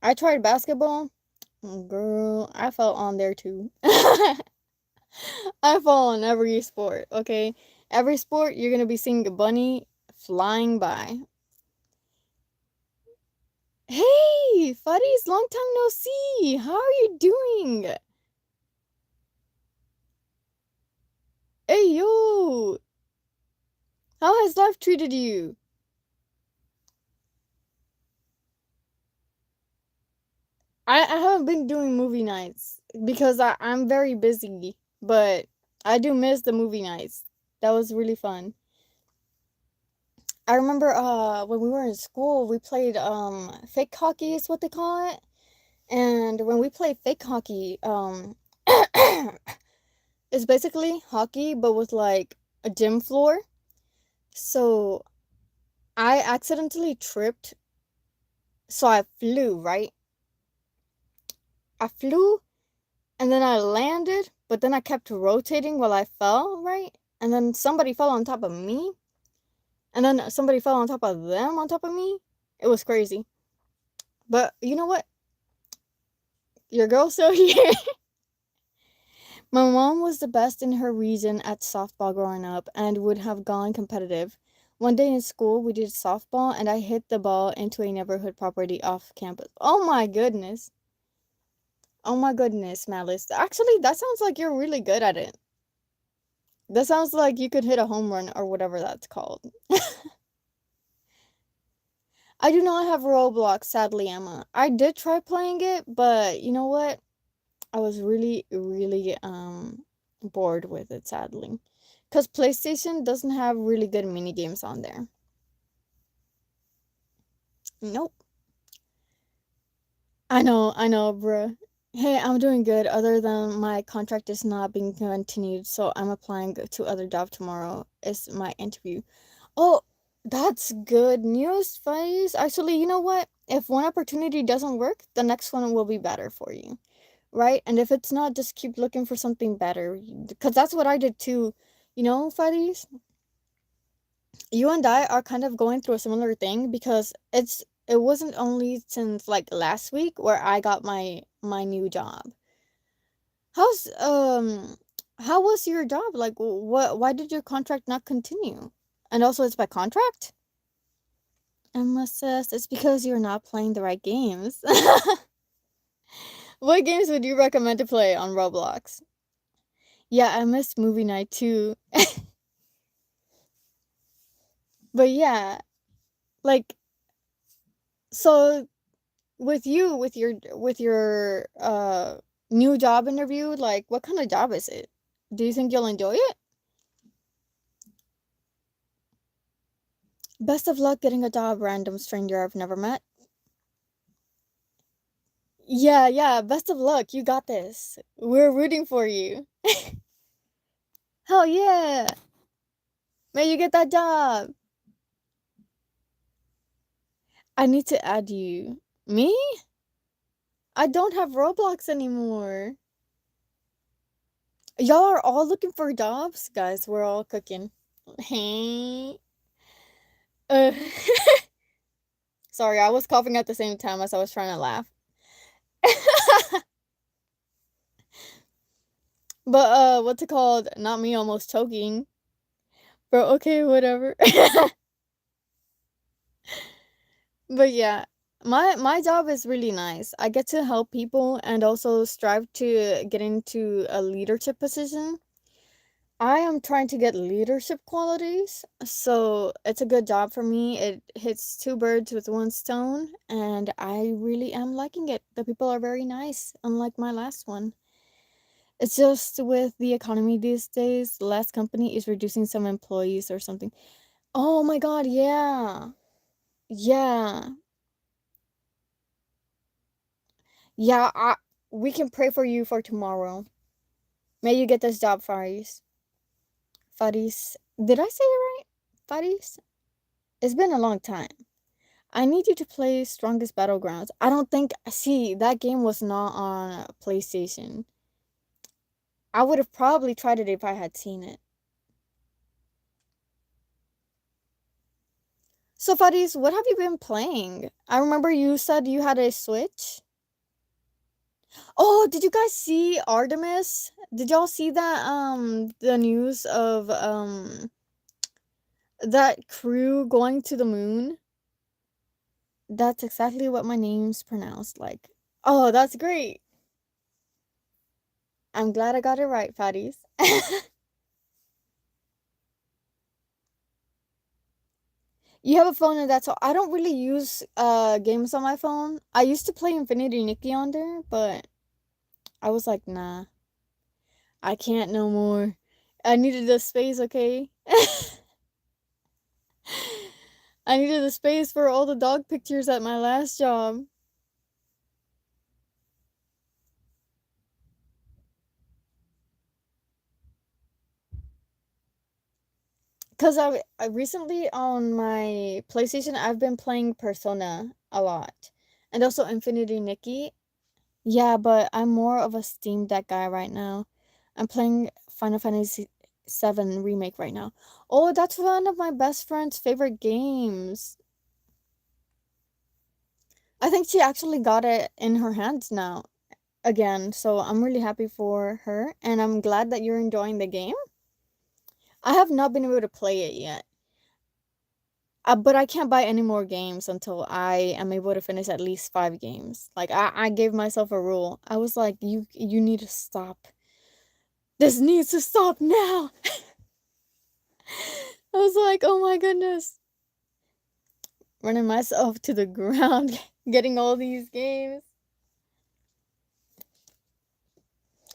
I tried basketball. Girl, I fell on there too. I fall on every sport, okay? Every sport, you're gonna be seeing a bunny flying by. Hey, Fuddies, long time no see. How are you doing? Hey, yo. How has life treated you? I haven't been doing movie nights because I'm very busy, but I do miss the movie nights. That was really fun. I remember when we were in school, we played fake hockey is what they call it. And when we play fake hockey, it's basically hockey but with like a gym floor. So I accidentally tripped. So I flew, right? I flew and then I landed, but then I kept rotating while I fell, right? And then somebody fell on top of me, and then somebody fell on top of them on top of me. It was crazy. But you know what? Your girl's still here. My mom was the best in her region at softball growing up and would have gone competitive. One day in school, we did softball and I hit the ball into a neighborhood property off campus. Oh my goodness. Oh my goodness, Malice. Actually, that sounds like you're really good at it. That sounds like you could hit a home run or whatever that's called. I do not have Roblox, sadly, Emma. I did try playing it, but you know what? I was really, really bored with it, sadly. Because PlayStation doesn't have really good mini games on there. Nope. I know, bruh. Hey, I'm doing good, other than my contract is not being continued, so I'm applying to other job tomorrow. It's my interview. Oh, that's good news, Faiz. Actually, you know what? If one opportunity doesn't work, the next one will be better for you, right? And if it's not, just keep looking for something better, because that's what I did too. You know, Faiz, you and I are kind of going through a similar thing because it wasn't only since like last week where I got my my new job. How's how was your job? Like what why did your contract not continue? And also it's by contract? Emma says it's because you're not playing the right games. What games would you recommend to play on Roblox? Yeah, I missed movie night too. But yeah, like so with you with your new job interview, like what kind of job is it? Do you think you'll enjoy it? Best of luck getting a job, random stranger I've never met. Yeah, yeah, best of luck. You got this. We're rooting for you. Hell yeah. May you get that job. I need to add you. Me? I don't have Roblox anymore. Y'all are all looking for jobs? Guys, we're all cooking. Hey. Uh, sorry, I was coughing at the same time as I was trying to laugh. But what's it called? Not me almost choking. Bro, okay, whatever. But yeah, my job is really nice. I get to help people and also strive to get into a leadership position. I am trying to get leadership qualities, so it's a good job for me. It hits two birds with one stone, and I really am liking it. The people are very nice, unlike my last one. It's just with the economy these days, the last company is reducing some employees or something. Oh my god, yeah. Yeah. Yeah, we can pray for you for tomorrow. May you get this job, Faris. Faris. Did I say it right? Faris? It's been a long time. I need you to play Strongest Battlegrounds. I don't think. See, that game was not on PlayStation. I would have probably tried it if I had seen it. So, Faris, what have you been playing? I remember you said you had a Switch. Oh, did you guys see Artemis? Did y'all see that the news of that crew going to the moon? That's exactly what my name's pronounced like. Oh, that's great. I'm glad I got it right, fatties. You have a phone and that's all. I don't really use games on my phone. I used to play Infinity Nikki on there, but I was like, nah, I can't no more. I needed the space, okay? I needed the space for all the dog pictures at my last job. Cause I recently on my PlayStation I've been playing Persona a lot. And also Infinity Nikki. Yeah, but I'm more of a Steam Deck guy right now. I'm playing Final Fantasy VII Remake right now. Oh, that's one of my best friend's favorite games. I think she actually got it in her hands now again, so I'm really happy for her and I'm glad that you're enjoying the game. I have not been able to play it yet. But I can't buy any more games until I am able to finish at least 5 games. Like I gave myself a rule. I was like, you need to stop. This needs to stop now. I was like, oh my goodness. Running myself to the ground, getting all these games.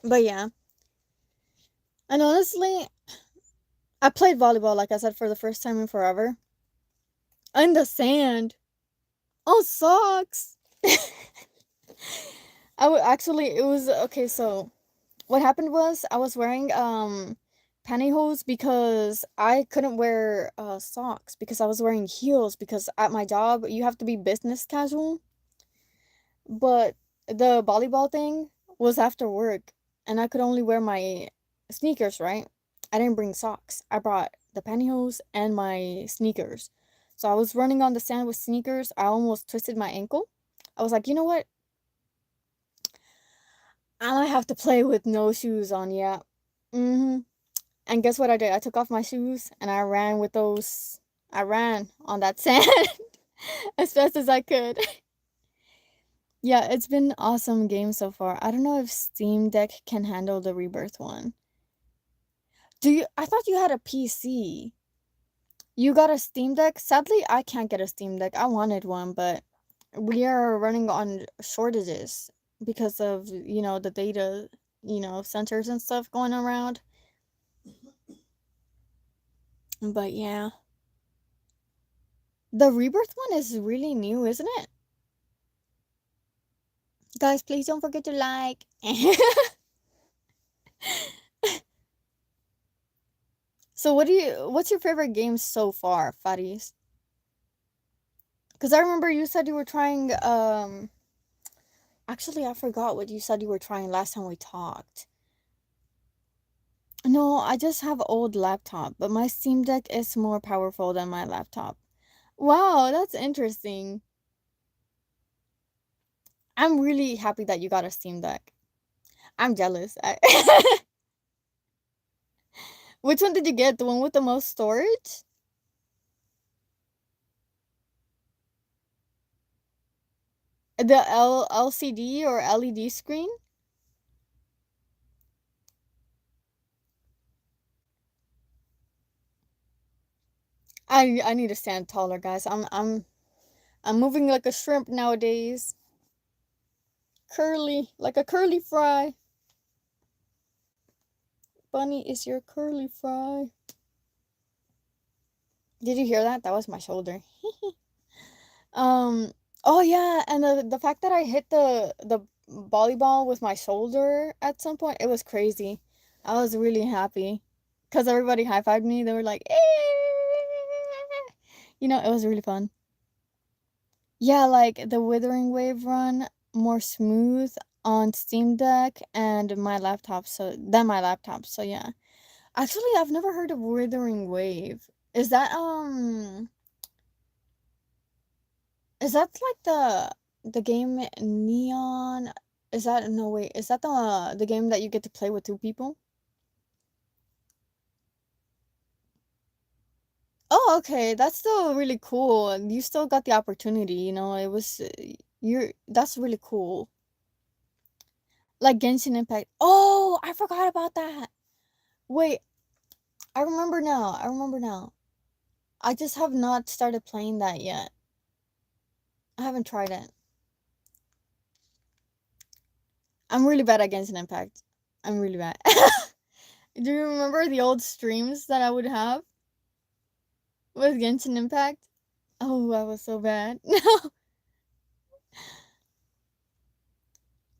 But yeah. And honestly, I played volleyball, like I said, for the first time in forever. In the sand. On socks. Actually, it was okay, so what happened was I was wearing pantyhose because I couldn't wear socks because I was wearing heels because at my job you have to be business casual. But the volleyball thing was after work and I could only wear my sneakers, right? I didn't bring socks. I brought the pantyhose and my sneakers. So I was running on the sand with sneakers. I almost twisted my ankle. I was like, you know what? I have to play with no shoes on, yeah. Mm-hmm. And guess what I did? I took off my shoes and I ran with those. I ran on that sand as fast as I could. Yeah, it's been an awesome game so far. I don't know if Steam Deck can handle the Rebirth one. Do you? I thought you had a PC. You got a Steam Deck? Sadly, I can't get a Steam Deck. I wanted one, but we are running on shortages because of, the data, centers and stuff going around. But yeah. The Rebirth one is really new, isn't it? Guys, please don't forget to like. So what's your favorite game so far, Faris? Because I remember you said you were trying, actually I forgot what you said you were trying last time we talked. No, I just have old laptop, but my Steam Deck is more powerful than my laptop. Wow, that's interesting. I'm really happy that you got a Steam Deck. I'm jealous. Which one did you get? The one with the most storage? The LCD or LED screen? I need to stand taller, guys. I'm moving like a shrimp nowadays. Curly, like a curly fry. Bunny is your curly fry. Did you hear that? That was my shoulder. Um, oh yeah, and the fact that I hit the volleyball with my shoulder at some point, it was crazy. I was really happy because everybody high-fived me. They were like, "Eh!" It was really fun. Yeah, like the Withering Wave run more smooth on Steam Deck and my laptop. So yeah. Actually, I've never heard of Withering Wave. Is that like the game Neon? Is that no wait, is that the game that you get to play with two people? Oh, okay. That's still really cool. And you still got the opportunity, it was you're that's really cool. Like Genshin Impact. Oh, I forgot about that. Wait, I remember now. I remember now. I just have not started playing that yet. I haven't tried it. I'm really bad at Genshin Impact. I'm really bad. Do you remember the old streams that I would have with Genshin Impact? Oh, I was so bad. No,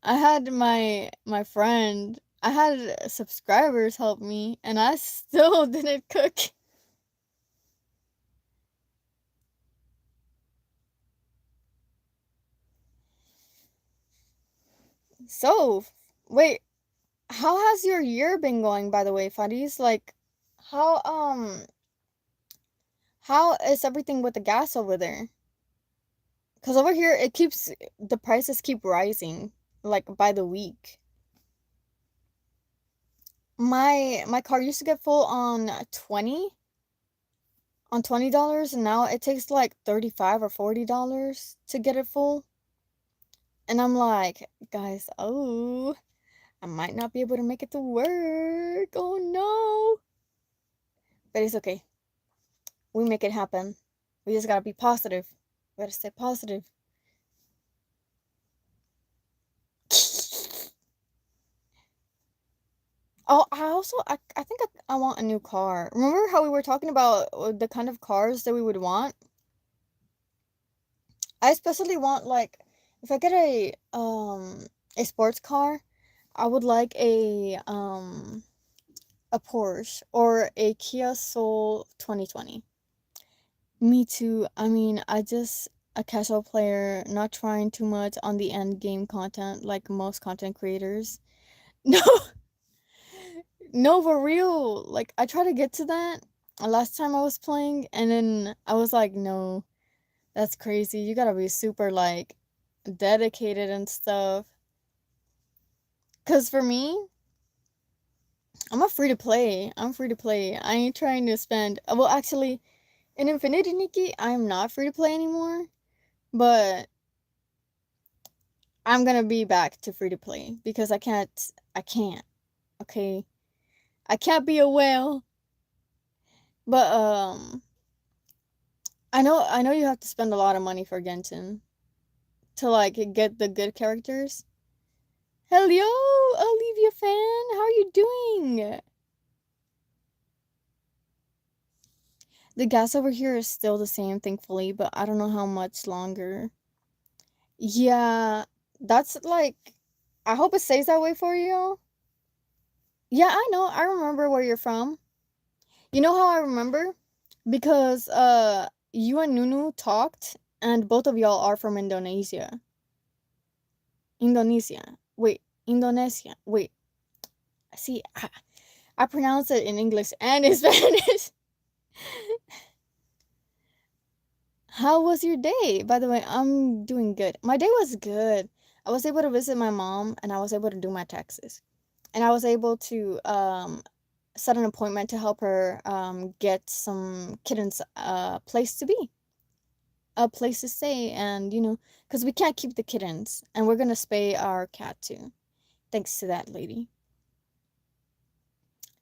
I had my friend. I had subscribers help me, and I still didn't cook. So, wait, how has your year been going, by the way, Fadis? Like, how how is everything with the gas over there? Because over here, the prices keep rising, like by the week. My car used to get full on $20, and now it takes like 35 or $40 to get it full. And I'm like, guys, oh, I might not be able to make it to work. Oh no. But it's okay. We make it happen. We just gotta be positive. We gotta stay positive. Oh, I think I want a new car. Remember how we were talking about the kind of cars that we would want? I especially want, like, if I get a sports car, I would like a Porsche or a Kia Soul 2020. Me too. I mean, I just a casual player, not trying too much on the end game content like most content creators. No, no, for real. Like I try to get to that last time I was playing, and then I was like, no, that's crazy. You gotta be super like dedicated and stuff. Cause for me, I'm a free to play. I'm free to play. I ain't trying to spend. Well, actually, in Infinity Nikki, I'm not free to play anymore. But I'm gonna be back to free to play because I can't. I can't. Okay, I can't be a whale. But I know you have to spend a lot of money for Genshin to like get the good characters. Hello, Olivia fan. How are you doing? The gas over here is still the same, thankfully, but I don't know how much longer. Yeah, that's like, I hope it stays that way for you. Yeah, I know. I remember where you're from. You know how I remember? Because you and Nunu talked and both of y'all are from Indonesia. Indonesia. Wait, Indonesia. Wait. See, I pronounce it in English and in Spanish. How was your day? By the way, I'm doing good. My day was good. I was able to visit my mom and I was able to do my taxes. And I was able to set an appointment to help her get some kittens a place to be, a place to stay, and because we can't keep the kittens, and we're gonna spay our cat too, thanks to that lady.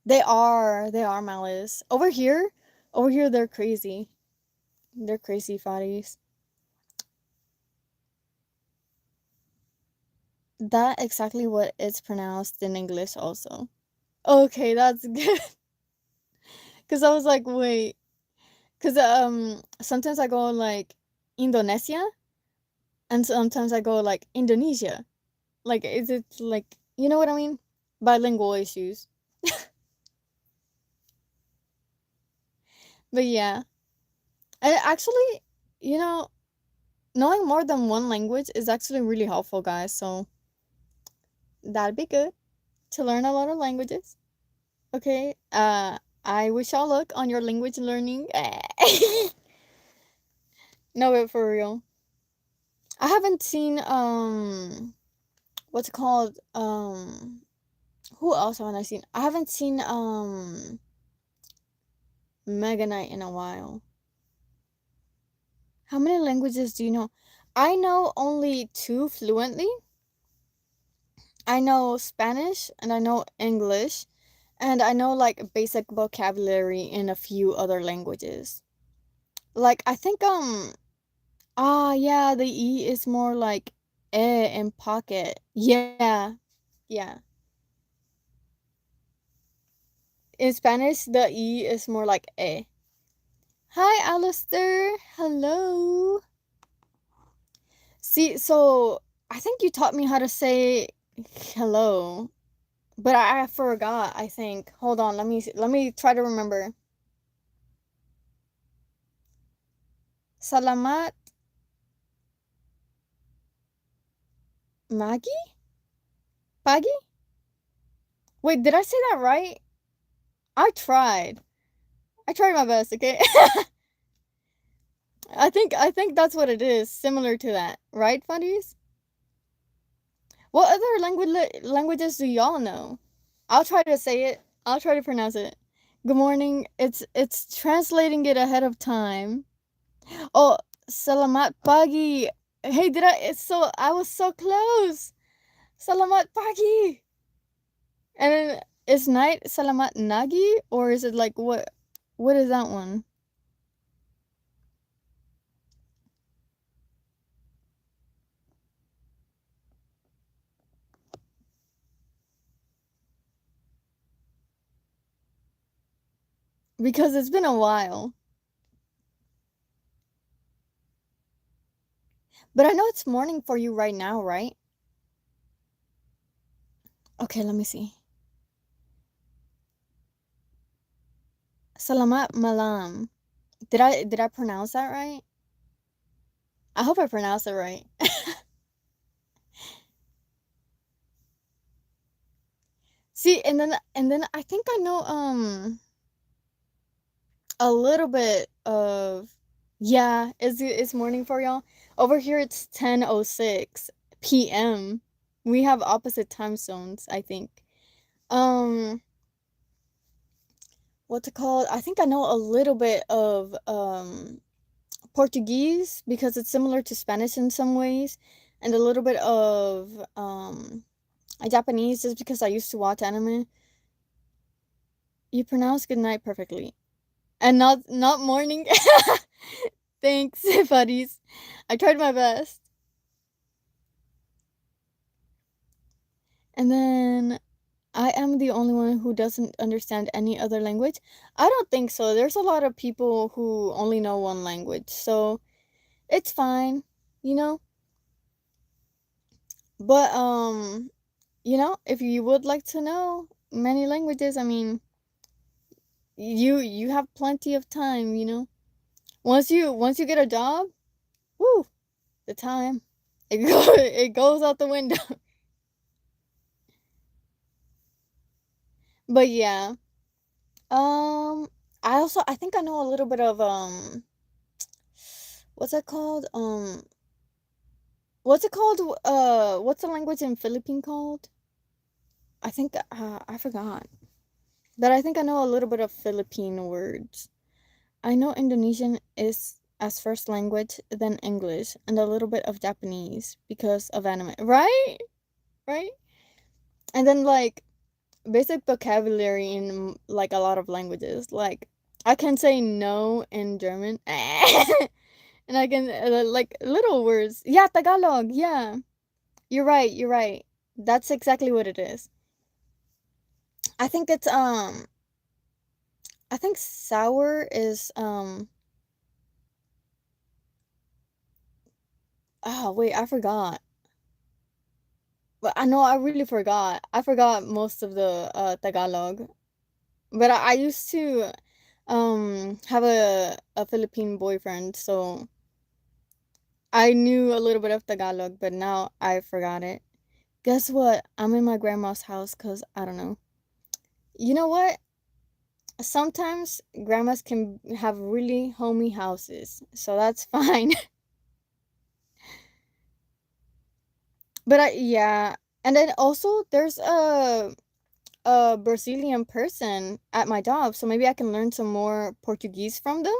They are Malice. Over here they're crazy. They're crazy fatties. That exactly what it's pronounced in English also. Okay, that's good. Cause I was like, wait. Cause sometimes I go like Indonesia and sometimes I go like Indonesia. Like is it like you know what I mean? Bilingual issues. But yeah. And actually, you know, knowing more than one language is actually really helpful, guys. So that'd be good to learn a lot of languages. Okay. I wish y'all luck on your language learning. No, but for real. I haven't seen what's it called? Who else haven't I seen? I haven't seen Mega Knight in a while. How many languages do you know? I know only two fluently. I know Spanish and I know English and I know like basic vocabulary in a few other languages. Like I think yeah, the E is more like in pocket. Yeah. Yeah. In Spanish the E is more like eh. Hi Alistair. Hello. See, so I think you taught me how to say hello. But I forgot, I think. Hold on, let me try to remember. Salamat Maggie? Pagi? Wait, did I say that right? I tried. I tried my best, okay? I think that's what it is, similar to that, right, buddies? What other languages do y'all know? I'll try to say it. I'll try to pronounce it. Good morning. It's translating it ahead of time. Oh, salamat pagi. Hey, did I? It's so I was so close. Salamat pagi. And then is night salamat nagi or is it like what? What is that one? Because it's been a while. But I know it's morning for you right now, right? Okay, let me see. Salamat malam. Did I pronounce that right? I hope I pronounced it right. See, and then I think I know a little bit of it's morning for y'all. Over here it's 10:06 p.m. We have opposite time zones, I think. Um, what's it called? I think I know a little bit of Portuguese because it's similar to Spanish in some ways, and a little bit of Japanese just because I used to watch anime. You pronounce good night perfectly. And not morning. Thanks, buddies. I tried my best. And then I am the only one who doesn't understand any other language. I don't think so. There's a lot of people who only know one language. So it's fine, you know? But if you would like to know many languages, I mean, you have plenty of time, you know? Once you get a job, woo, the time it goes out the window. But yeah. Um I think I know a little bit of what's that called? What's it called? What's the language in Philippine called? I think I forgot. But I think I know a little bit of Philippine words. I know Indonesian is as first language, then English, and a little bit of Japanese because of anime. Right? Right? And then like basic vocabulary in like a lot of languages. Like I can say no in German. And I can like little words. Yeah, Tagalog. Yeah. You're right. You're right. That's exactly what it is. I think it's I think sour is oh wait, I forgot. But I know I really forgot. I forgot most of the Tagalog. But I used to have a Philippine boyfriend, so I knew a little bit of Tagalog, but now I forgot it. Guess what? I'm in my grandma's house because I don't know. You know what? Sometimes grandmas can have really homey houses, so that's fine. But yeah, and then also there's a Brazilian person at my job, so maybe I can learn some more Portuguese from them.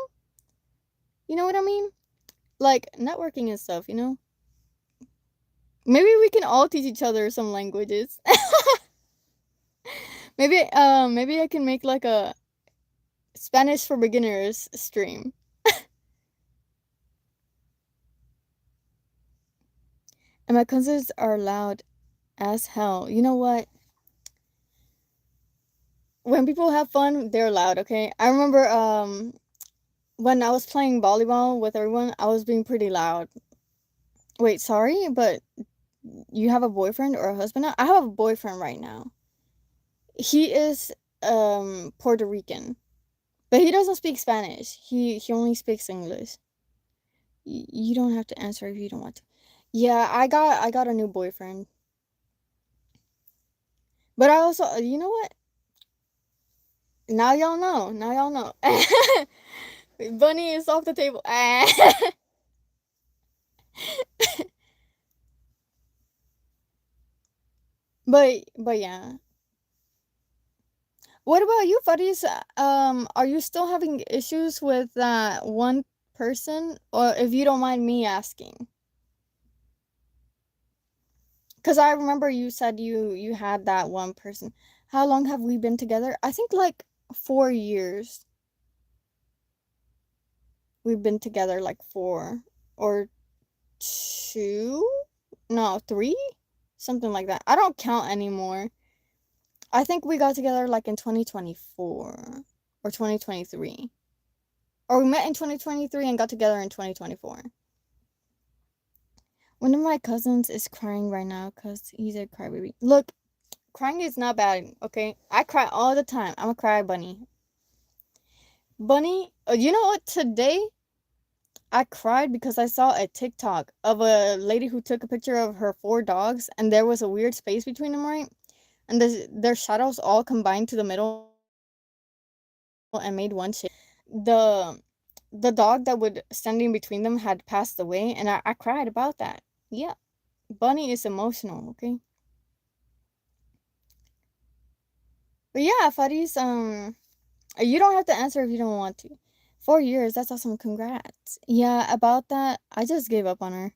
You know what I mean? Like networking and stuff, you know? Maybe we can all teach each other some languages. Maybe I can make like a Spanish for beginners stream. And my cousins are loud as hell. You know what? When people have fun, they're loud, okay? I remember when I was playing volleyball with everyone, I was being pretty loud. Wait, sorry, but you have a boyfriend or a husband now? I have a boyfriend right now. He is Puerto Rican, but he doesn't speak Spanish. He only speaks English. You don't have to answer if you don't want to. Yeah, I got a new boyfriend. But I also, you know what? Now y'all know. Now y'all know. Bunny is off the table. But yeah. What about you, buddies? Are you still having issues with that one person, or if you don't mind me asking? Because I remember you said you had that one person. How long have we been together? I think like 4 years. We've been together like 4 or 2, no, 3, something like that. I don't count anymore. I think we got together like in 2024 or 2023. Or we met in 2023 and got together in 2024. One of my cousins is crying right now because he's a crybaby. Look, crying is not bad, okay? I cry all the time. I'm a cry bunny. Bunny, you know what? Today, I cried because I saw a TikTok of a lady who took a picture of her 4 dogs and there was a weird space between them, right? And their shadows all combined to the middle and made one shape. The the dog that would standing between them had passed away and I cried about that. Yeah. Bunny is emotional, okay? But yeah, Faris, you don't have to answer if you don't want to. 4 years, that's awesome. Congrats. Yeah, about that, I just gave up on her.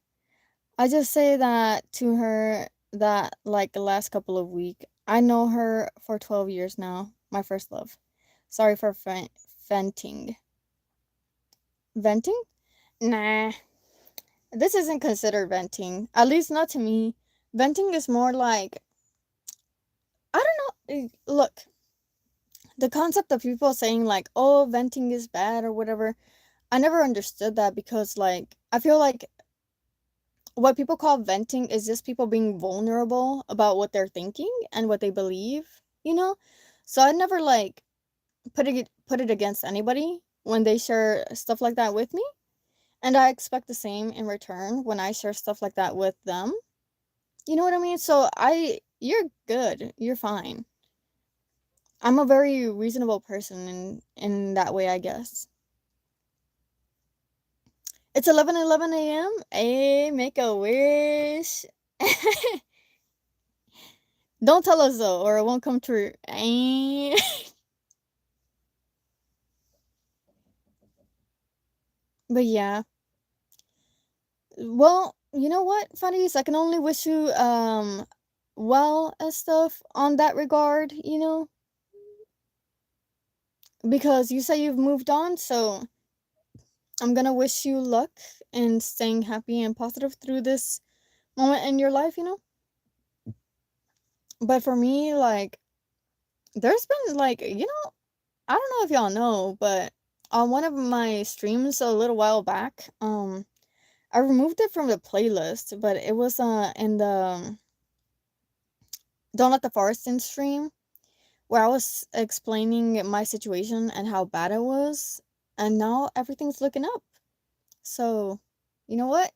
I just say that to her that like the last couple of weeks. I know her for 12 years now. My first love. Sorry for venting. Venting? Nah. This isn't considered venting. At least not to me. Venting is more like I don't know. Look, the concept of people saying like, "Oh, venting is bad" or whatever. I never understood that because like I feel like what people call venting is just people being vulnerable about what they're thinking and what they believe, you know? So I never like put it against anybody when they share stuff like that with me, and I expect the same in return when I share stuff like that with them. You know what I mean? So I you're good. You're fine. I'm a very reasonable person in that way, I guess. It's 11:11 a.m. Hey, make a wish. Don't tell us though, or it won't come true. But yeah. Well, you know what, Faris? I can only wish you well and stuff on that regard, because you say you've moved on, so I'm gonna wish you luck in staying happy and positive through this moment in your life. But for me, like, there's been like, I don't know if y'all know, but on one of my streams a little while back, I removed it from the playlist, but it was in the Don't Let the Forest In stream where I was explaining my situation and how bad it was, and now everything's looking up. So, you know what?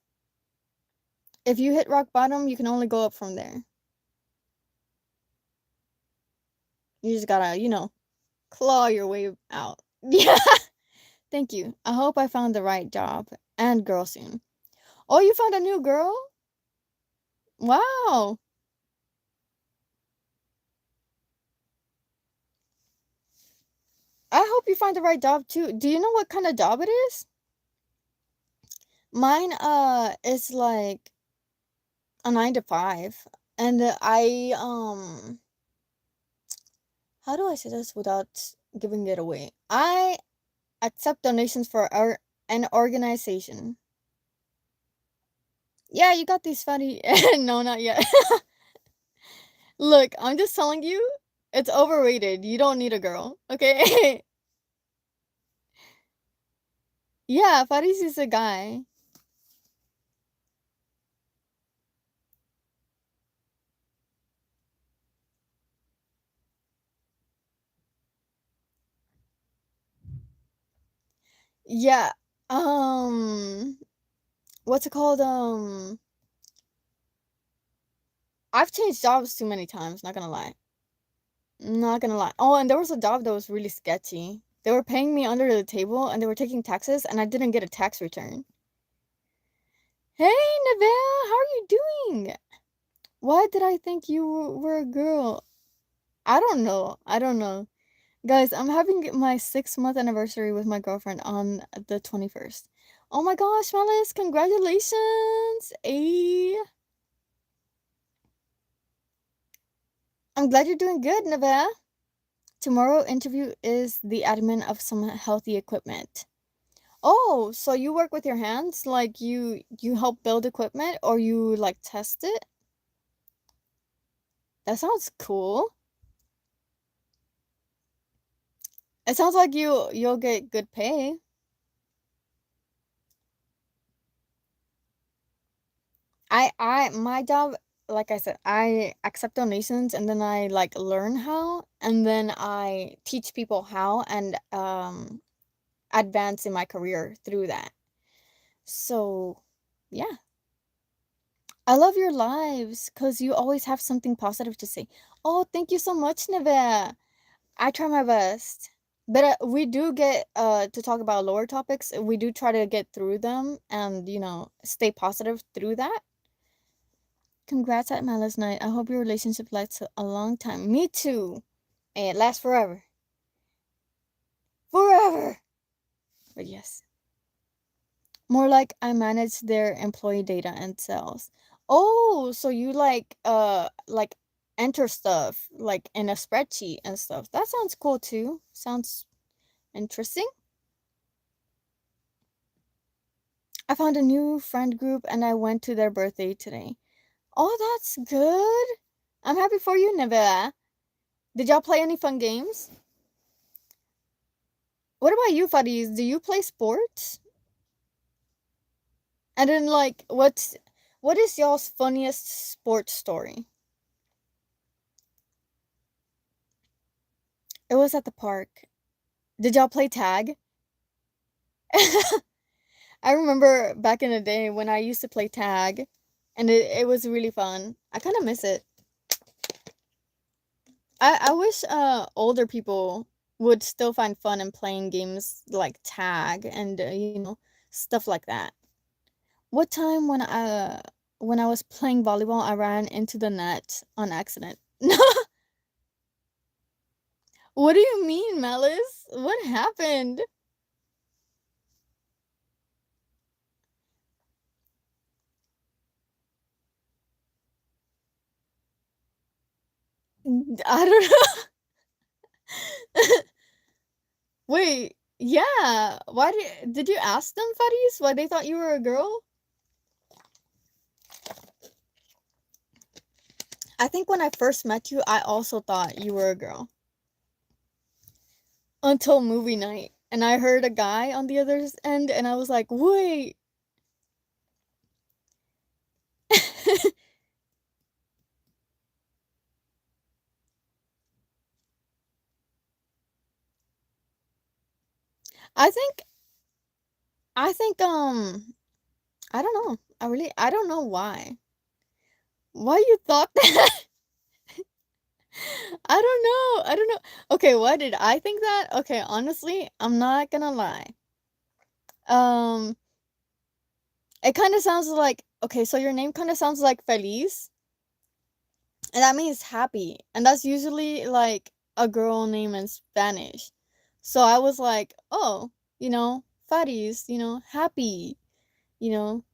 If you hit rock bottom, you can only go up from there. You just gotta, claw your way out. Yeah. Thank you. I hope I found the right job and girl soon. Oh, you found a new girl? Wow. I hope you find the right job too. Do you know what kind of job it is? Mine is like a 9 to 5, and how do I say this without giving it away? I accept donations for an organization. Yeah, you got these funny. No, not yet. Look, I'm just telling you, it's overrated. You don't need a girl, okay? Yeah, Faris is a guy. Yeah. Um, what's it called? I've changed jobs too many times, not gonna lie. Not gonna lie. Oh, and there was a job that was really sketchy. They were paying me under the table and they were taking taxes and I didn't get a tax return. Hey, Neville, how are you doing? Why did I think you were a girl? I don't know. I don't know. Guys, I'm having my 6 month anniversary with my girlfriend on the 21st. Oh my gosh, Melis, congratulations! Hey. I'm glad you're doing good, Neville. Tomorrow interview is the admin of some healthy equipment. Oh, so you work with your hands? Like you help build equipment or you like test it? That sounds cool. It sounds like you'll get good pay. My job, like I said, I accept donations and then I like learn how and then I teach people how and advance in my career through that. So, yeah. I love your lives because you always have something positive to say. Oh, thank you so much, Neve. I try my best. But we do get to talk about lower topics. We do try to get through them and, stay positive through that. Congrats at my last night. I hope your relationship lasts a long time. Me too. and it lasts forever. Forever! But yes. More like I manage their employee data and sales. Oh, so you like enter stuff like in a spreadsheet and stuff. That sounds cool too. Sounds interesting. I found a new friend group and I went to their birthday today. Oh, that's good. I'm happy for you, Nivea. Did y'all play any fun games? What about you, Fadis? Do you play sports? And then like what is y'all's funniest sports story? It was at the park. Did y'all play tag? I remember back in the day when I used to play tag and it was really fun. I kind of miss it. I wish older people would still find fun in playing games like tag and stuff like that. What time when I was playing volleyball I ran into the net on accident. What do you mean, Malice? What happened? I don't know. Wait, yeah. Why did you ask them, Fadis, why they thought you were a girl? I think when I first met you, I also thought you were a girl. Until movie night. And I heard a guy on the other end, and I was like, wait. I think, I think, I don't know. I don't know why. Why you thought that? I don't know. Okay, why did I think that? Okay, honestly, I'm not gonna lie. Um, it kind of sounds like, okay, so your name kind of sounds like Feliz, and that means happy, and that's usually like a girl name in Spanish. So I was like, oh, Feliz, happy, you know.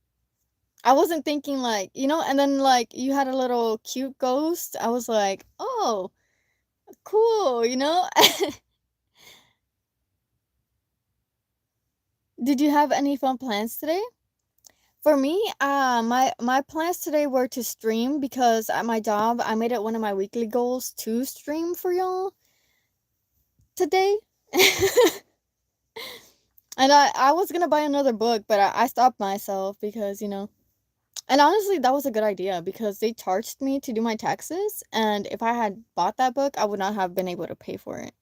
I wasn't thinking like, and then like you had a little cute ghost. I was like, oh, cool. Did you have any fun plans today? For me, my plans today were to stream because at my job, I made it one of my weekly goals to stream for y'all today. And I was gonna buy another book, but I stopped myself because, and honestly, that was a good idea because they charged me to do my taxes, and if I had bought that book, I would not have been able to pay for it.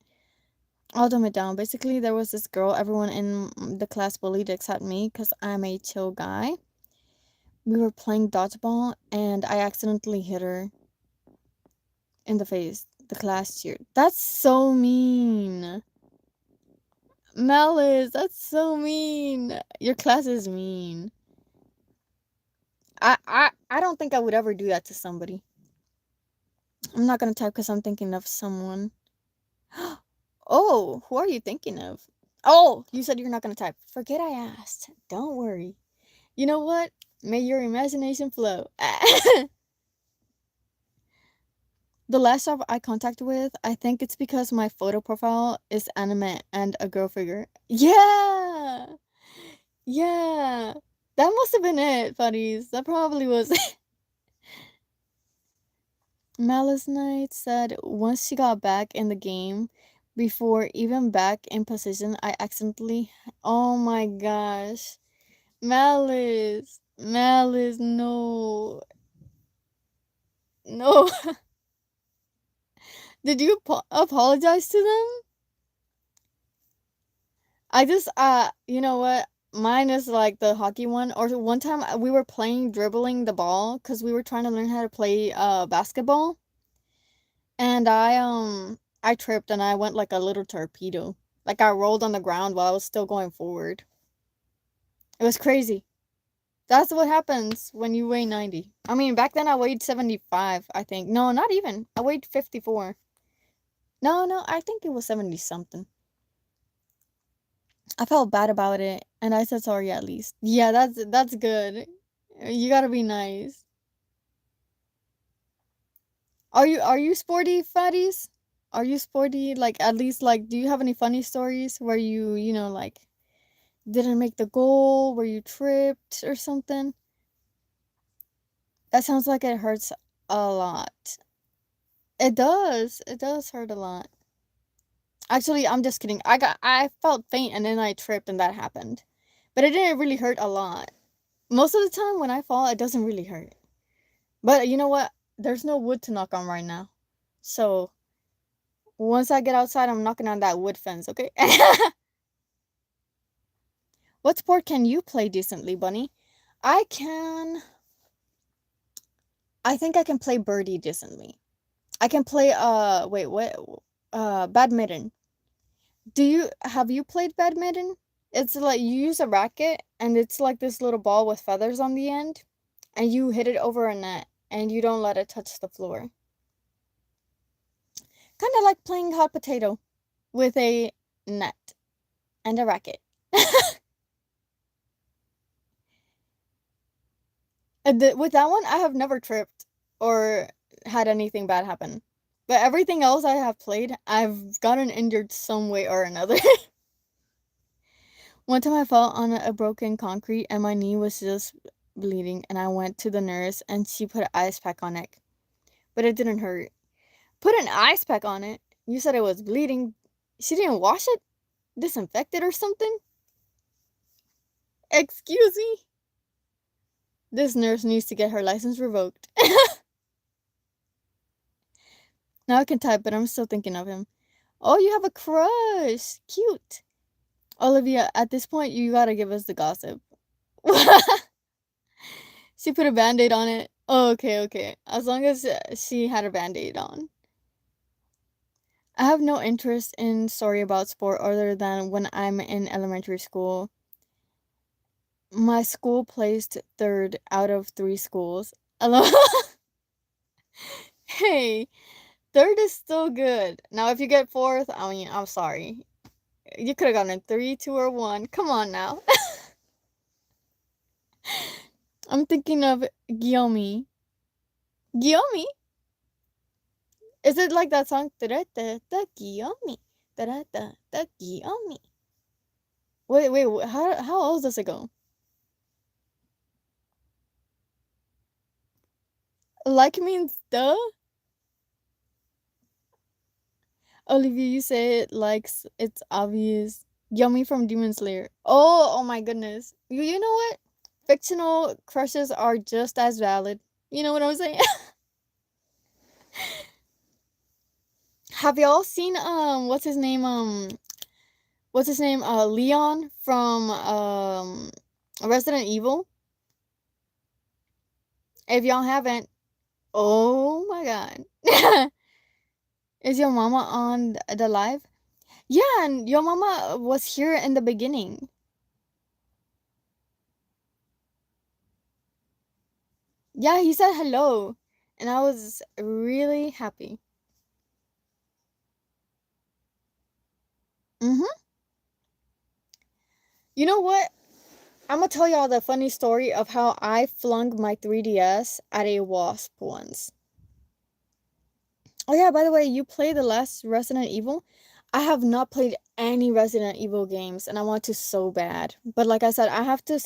I'll dumb it down. Basically, there was this girl, everyone in the class bullied except me because I'm a chill guy. We were playing dodgeball and I accidentally hit her in the face. The class cheered. That's so mean. Malice, that's so mean. Your class is mean. I don't think I would ever do that to somebody. I'm not gonna type because I'm thinking of someone. Oh, who are you thinking of? Oh, you said you're not gonna type. Forget I asked. Don't worry. You know what? May your imagination flow. The last job I contacted with, I think it's because my photo profile is anime and a girl figure. Yeah! Yeah! That must have been it, buddies. That probably was it. Malice Knight said once she got back in the game, before even back in position, I accidentally. Oh my gosh. Malice! Malice, no. No. Did you apologize to them? I just you know what? Mine is like the hockey one. Or one time we were playing dribbling the ball because we were trying to learn how to play basketball, and I tripped and I went like a little torpedo. Like I rolled on the ground while I was still going forward. It was crazy. That's what happens when you weigh 90. I mean, back then I weighed 75, I think. No, not even. I weighed 54. No, no, I think it was 70 something. I felt bad about it, and I said sorry at least. Yeah, that's good. You gotta be nice. Are you sporty, fatties? Are you sporty? Like at least like, do you have any funny stories where you like didn't make the goal, where you tripped or something? That sounds like it hurts a lot. It does. It does hurt a lot. Actually, I'm just kidding. I felt faint and then I tripped and that happened. But it didn't really hurt a lot. Most of the time when I fall, it doesn't really hurt. But you know what? There's no wood to knock on right now. So once I get outside, I'm knocking on that wood fence, okay? What sport can you play decently, Bunny? I can. I think I can play birdie decently. I can play, wait, what? Badminton. Have you played badminton? It's like you use a racket and it's like this little ball with feathers on the end and you hit it over a net and you don't let it touch the floor. Kind of like playing hot potato with a net and a racket. With that one, I have never tripped or had anything bad happen. But everything else I have played, I've gotten injured some way or another. One time I fell on a broken concrete and my knee was just bleeding and I went to the nurse and she put an ice pack on it. But it didn't hurt. Put an ice pack on it? You said it was bleeding. She didn't wash it? Disinfect it or something? Excuse me? This nurse needs to get her license revoked. Now I can type, but I'm still thinking of him. Oh, you have a crush. Cute. Olivia, at this point, you gotta give us the gossip. She put a band-aid on it. Oh, okay, okay. As long as she had a band-aid on. I have no interest in story about sport other than when I'm in elementary school. My school placed third out of 3 schools. Hello? Hey, third is still good. Now, if you get fourth, I mean, I'm sorry. You could have gotten a 3, 2, or 1. Come on now. I'm thinking of Guillaume. Guillaume? Is it like that song? Guillaume. Guillaume. Wait, how else does it go? Like means duh? Olivia, you say it like it's obvious. Yummy from Demon Slayer. Oh my goodness. You know what? Fictional crushes are just as valid. You know what I'm saying? Have y'all seen what's his name? Leon from Resident Evil? If y'all haven't, oh my god. Is your mama on the live? Yeah, and your mama was here in the beginning. Yeah, he said hello, and I was really happy. Mm-hmm. You know what? I'm gonna tell y'all the funny story of how I flung my 3DS at a wasp once. Oh yeah, by the way, you played the last Resident Evil? I have not played any Resident Evil games, and I want to so bad. But like I said, I have to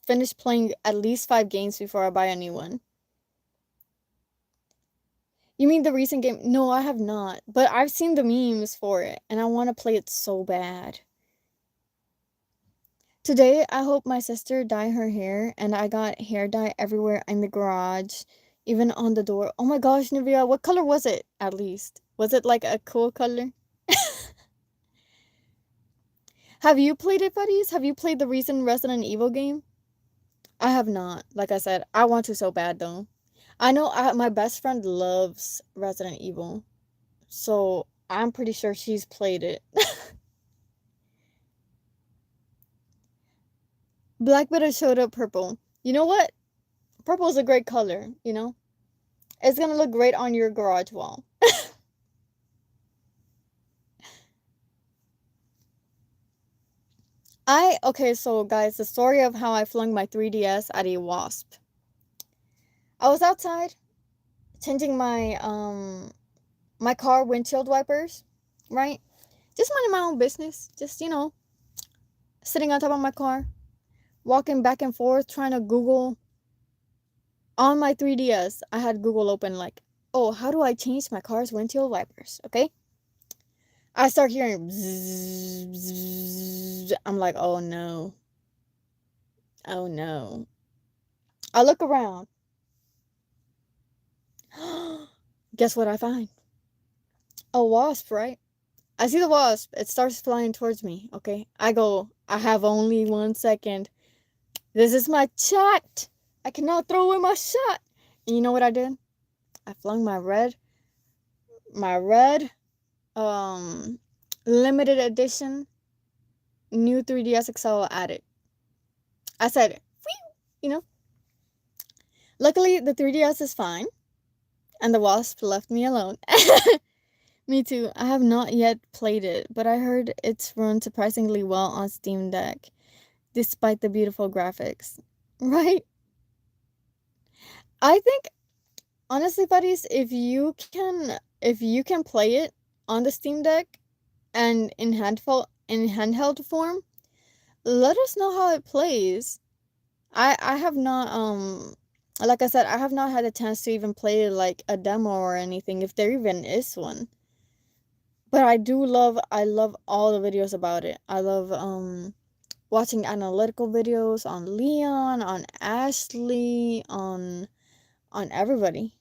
finish playing at least 5 games before I buy a new one. You mean the recent game? No, I have not. But I've seen the memes for it, and I want to play it so bad. Today, I hope my sister dye her hair, and I got hair dye everywhere in the garage, even on the door. Oh my gosh, Nivea, what color was it, at least? Was it like a cool color? Have you played it, buddies? Have you played the recent Resident Evil game? I have not. Like I said, I want to so bad, though. I know my best friend loves Resident Evil, so I'm pretty sure she's played it. Black Widow showed up purple. You know what? Purple is a great color, you know? It's gonna look great on your garage wall. Okay, so guys, the story of how I flung my 3DS at a wasp. I was outside changing my car windshield wipers, right? Just minding my own business. Just, sitting on top of my car, walking back and forth, trying to Google on my 3DS. I had Google open, like, oh, how do I change my car's windshield wipers? Okay. I start hearing bzzz, bzzz. I'm like, oh no. Oh no. I look around. Guess what I find? A wasp, right? I see the wasp. It starts flying towards me. Okay. I go, I have only 1 second. This is my shot. I cannot throw away my shot. And you know what I did? I flung my red, um, limited edition new 3DS XL at it. I said, "Phew," you know. Luckily, the 3DS is fine, and the wasp left me alone. Me too. I have not yet played it, but I heard it's run surprisingly well on Steam Deck, despite the beautiful graphics. Right? I think honestly, buddies, if you can play it on the Steam Deck and in handheld form, let us know how it plays. I have not like I said, I have not had a chance to even play like a demo or anything, if there even is one. But I love all the videos about it. I love watching analytical videos on Leon, on Ashley, on everybody.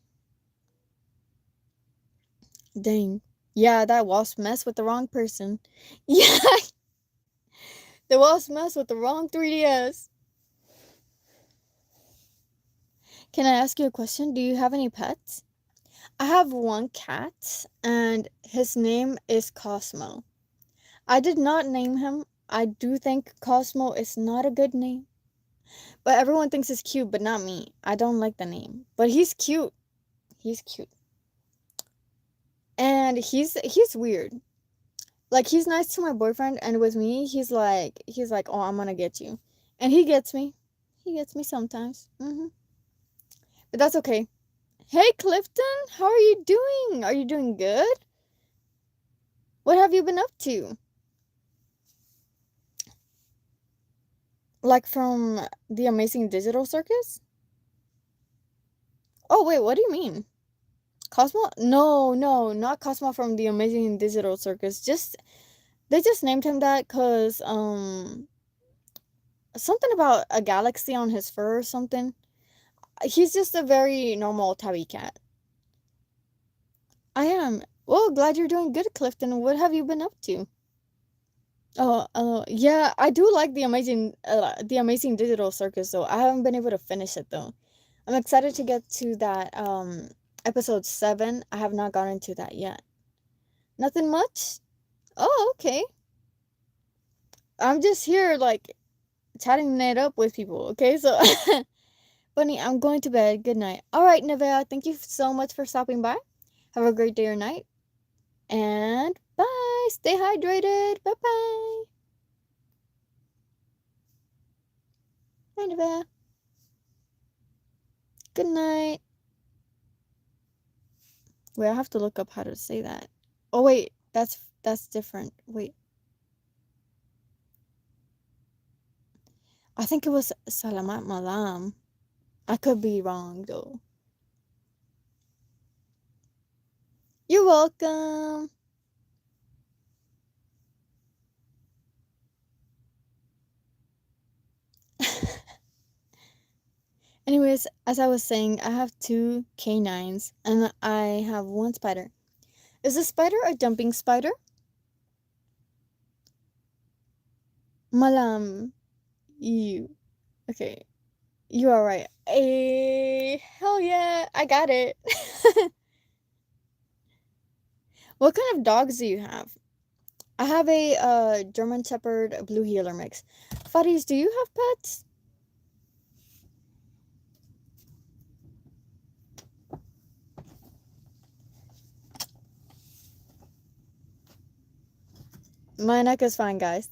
Dang. Yeah, that wasp messed with the wrong person. Yeah, the wasp messed with the wrong 3DS. Can I ask you a question? Do you have any pets? I have one cat, and his name is Cosmo. I did not name him. I do think Cosmo is not a good name. But everyone thinks it's cute, but not me. I don't like the name. But he's cute. He's cute. And he's weird. Like, he's nice to my boyfriend, and with me, he's like, "Oh, I'm gonna get you." And he gets me. He gets me sometimes. But that's okay. Hey, Clifton, how are you doing? Are you doing good? What have you been up to? Like, from the Amazing Digital Circus? Oh, wait, what do you mean? Cosmo? No, no, not Cosmo from the Amazing Digital Circus. They just named him that because, something about a galaxy on his fur or something. He's just a very normal tabby cat. I am. Well, glad you're doing good, Clifton. What have you been up to? Oh, yeah, I do like the Amazing Digital Circus, though. I haven't been able to finish it, though. I'm excited to get to that, episode 7. I have not gotten to that yet. Nothing much? Oh, okay. I'm just here, like, chatting it up with people, okay? So, Bunny, I'm going to bed. Good night. All right, Nevea, thank you so much for stopping by. Have a great day or night. And bye. Stay hydrated. Bye-bye. Bye, Nevea. Good night. Wait, I have to look up how to say that. Oh, wait. That's different. Wait. I think it was Salamat Malam. I could be wrong, though. You're welcome. Anyways, as I was saying, I have 2 canines and I have 1 spider. Is the spider a jumping spider? Malam. You. Okay. You are right. Hell yeah. I got it. What kind of dogs do you have? I have a German Shepherd Blue Heeler mix. Fuddies, do you have pets? My neck is fine, guys.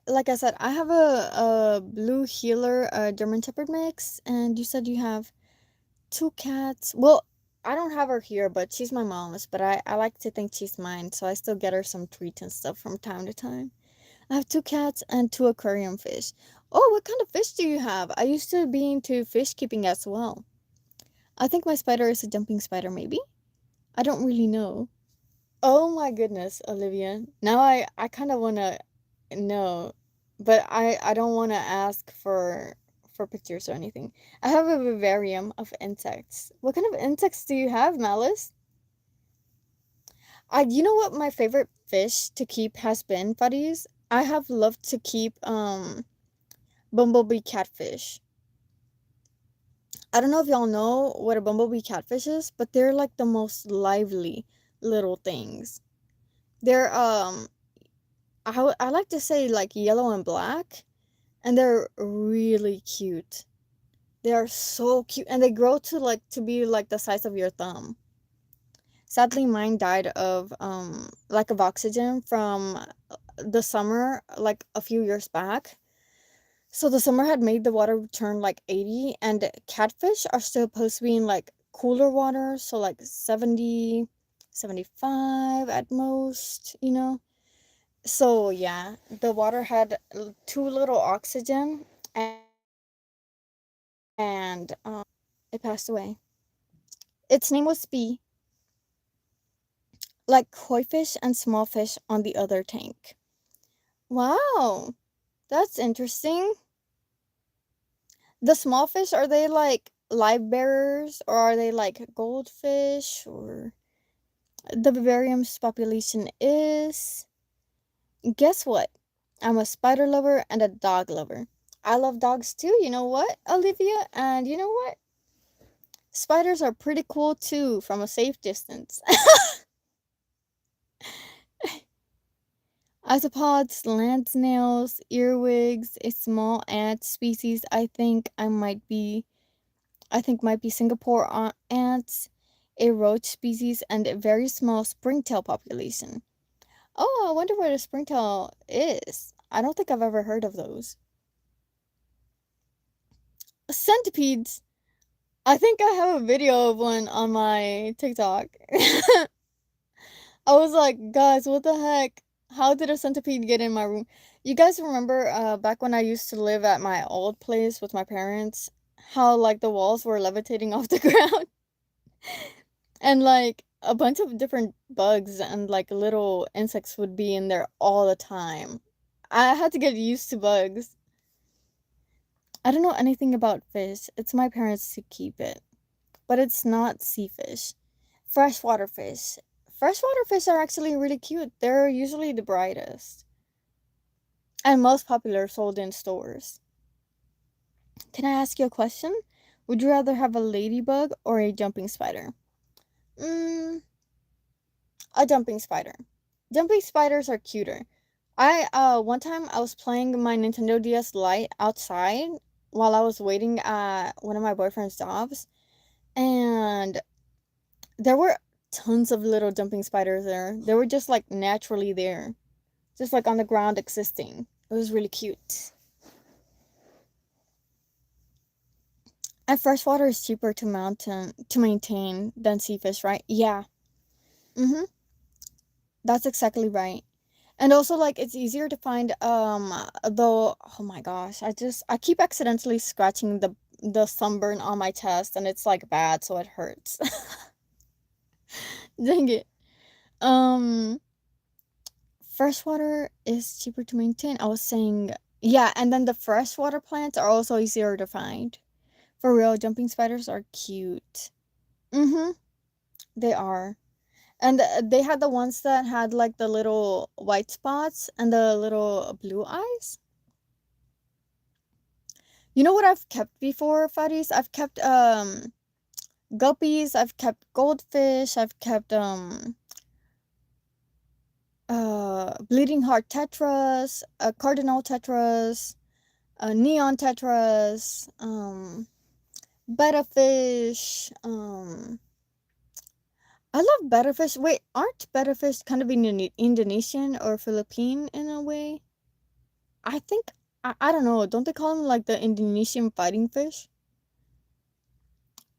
like I said, I have a blue healer, German Shepherd mix, and you said you have two cats. Well, I don't have her here, but she's my mom's. But I like to think she's mine, so I still get her some treats and stuff from time to time. I have two cats and two aquarium fish. Oh, what kind of fish do you have? I used to be into fish keeping as well. I think my spider is a jumping spider, maybe? I don't really know. Oh my goodness, Olivia. Now I kind of want to know, but I don't want to ask for pictures or anything. I have a vivarium of insects. What kind of insects do you have, Malice? You know what my favorite fish to keep has been, buddies? I have loved to keep bumblebee catfish. I don't know if y'all know what a bumblebee catfish is, but they're like the most lively little things. They're I like to say like yellow and black, and they're really cute. They are so cute, and they grow to be like the size of your thumb. Sadly, mine died of lack of oxygen from the summer, like a few years back. So the summer had made the water turn like 80, and catfish are still supposed to be in like cooler water, so like 70, 75 at most, you know? So yeah, the water had too little oxygen, and it passed away. Its name was Bee, like koi fish and small fish on the other tank. Wow, that's interesting. The small fish, are they like live bearers, or are they like goldfish, or the vivarium's population is? Guess what? I'm a spider lover and a dog lover. I love dogs too, you know what, Olivia? And you know what? Spiders are pretty cool too from a safe distance. Isopods, land snails, earwigs, a small ant species I think might be Singapore ants, a roach species, and a very small springtail population. Oh, I wonder what a springtail is. I don't think I've ever heard of those. Centipedes. I think I have a video of one on my TikTok. I was like, guys, what the heck? How did a centipede get in my room? You guys remember back when I used to live at my old place with my parents, how like the walls were levitating off the ground? And like a bunch of different bugs and like little insects would be in there all the time. I had to get used to bugs. I don't know anything about fish. It's my parents to keep it. But it's not sea fish. Freshwater fish. Freshwater fish are actually really cute. They're usually the brightest and most popular sold in stores. Can I ask you a question? Would you rather have a ladybug or a jumping spider? Mm, a jumping spider. Jumping spiders are cuter. One time I was playing my Nintendo DS Lite outside while I was waiting at one of my boyfriend's jobs, and there were tons of little jumping spiders there. They were just like naturally there, just like on the ground existing. It was really cute. And freshwater is cheaper to maintain than sea fish, right? Yeah. Mhm. That's exactly right. And also like it's easier to find though oh my gosh, I keep accidentally scratching the sunburn on my chest, and it's like bad, so it hurts. Dang it. Um Freshwater is cheaper to maintain. I was saying, yeah, and then the freshwater plants are also easier to find. For real, jumping spiders are cute. Mm-hmm. They are. And they had the ones that had like the little white spots and the little blue eyes. You know what I've kept before, Faris? I've kept guppies, I've kept goldfish, I've kept bleeding heart tetras, cardinal tetras, neon tetras, betta fish. I love betta fish. Wait, aren't betta fish kind of Indonesian or Philippine in a way? I think I don't know. Don't they call them like the Indonesian fighting fish?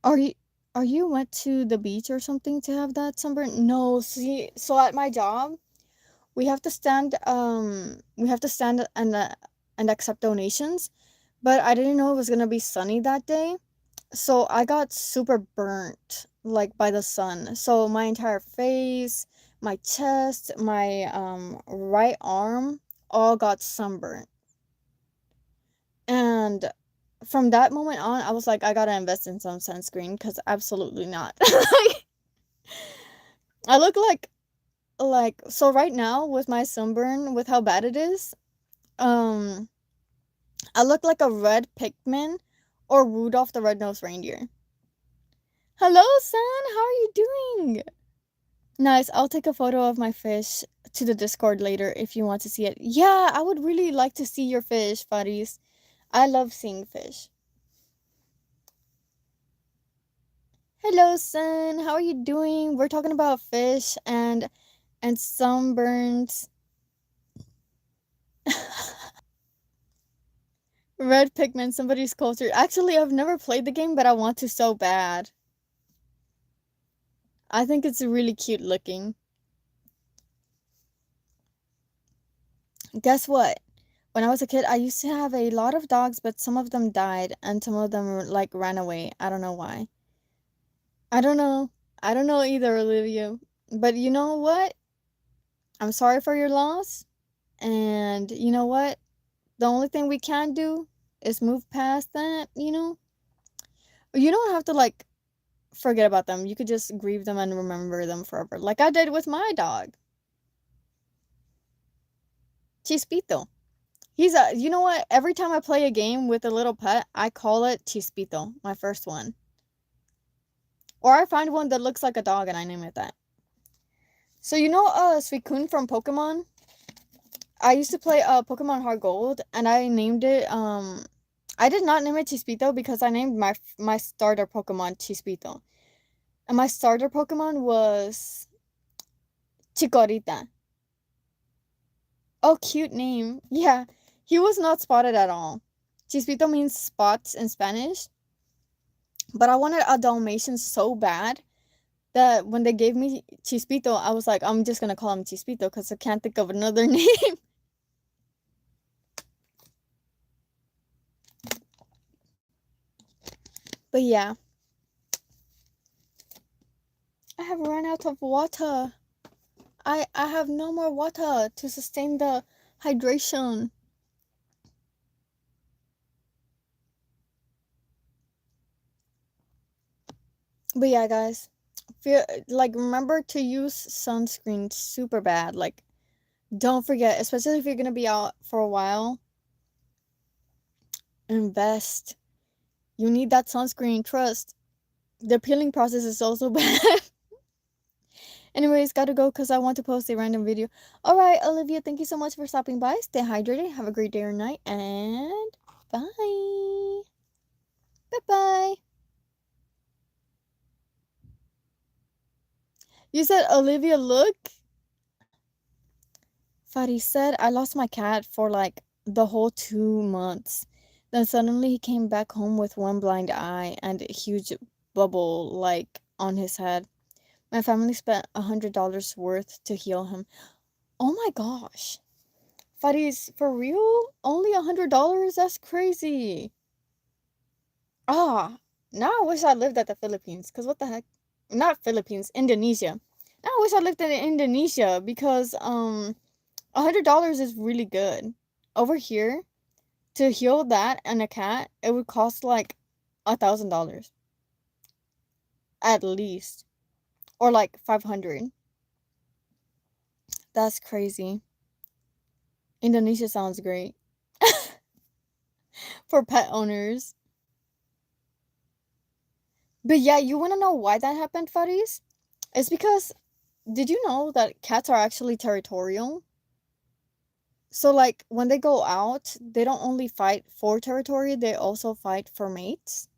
Are you are you went to the beach or something to have that sunburn? No, see, so at my job, we have to stand and accept donations, but I didn't know it was gonna be sunny that day. So I got super burnt like by the sun. So my entire face, my chest, my right arm all got sunburnt. And from that moment on, I was like, I gotta invest in some sunscreen because absolutely not. Like, I look like so right now with my sunburn, with how bad it is, um, I look like a red pigman or Rudolph the Red-Nosed Reindeer. Hello, son. How are you doing? Nice. I'll take a photo of my fish to the Discord later if you want to see it. Yeah, I would really like to see your fish, Faris. I love seeing fish. Hello, son. How are you doing? We're talking about fish and sunburns. Red pigment, somebody's culture. Actually, I've never played the game, but I want to so bad. I think it's really cute looking. Guess what? When I was a kid, I used to have a lot of dogs, but some of them died and some of them like ran away. I don't know why. I don't know. I don't know either, Olivia. But you know what? I'm sorry for your loss. And you know what? The only thing we can do is move past that, you know? You don't have to like forget about them. You could just grieve them and remember them forever. Like I did with my dog, Chispito. He's a, you know what? Every time I play a game with a little pet, I call it Chispito, my first one. Or I find one that looks like a dog and I name it that. So you know Suicune from Pokemon? I used to play Pokemon Heart Gold and I named it I did not name it Chispito because I named my starter Pokemon Chispito. And my starter Pokemon was Chikorita. Oh, cute name. Yeah, he was not spotted at all. Chispito means spots in Spanish. But I wanted a Dalmatian so bad that when they gave me Chispito, I was like, I'm just gonna call him Chispito because I can't think of another name. But yeah, I have run out of water. I have no more water to sustain the hydration. But yeah, guys, feel like remember to use sunscreen super bad. Like don't forget, especially if you're gonna be out for a while, invest. You need that sunscreen, trust. The peeling process is also bad. Anyways, gotta go because I want to post a random video. Alright, Olivia, thank you so much for stopping by. Stay hydrated, have a great day or night, and bye. Bye-bye. You said, Olivia, look? Fadi said, I lost my cat for like the whole 2 months. Then suddenly he came back home with one blind eye and a huge bubble like on his head. My family spent $100 worth to heal him. Oh my gosh. Fadi's for real? Only $100? That's crazy. Ah, now I wish I lived at the Philippines. Cause what the heck? Not Philippines, Indonesia. Now I wish I lived in Indonesia because $100 is really good. Over here, to heal that and a cat, it would cost like $1,000 at least, or like 500. That's crazy. Indonesia sounds great for pet owners. But yeah, you want to know why that happened, Faris? It's because did you know that cats are actually territorial? So like when they go out, they don't only fight for territory, they also fight for mates.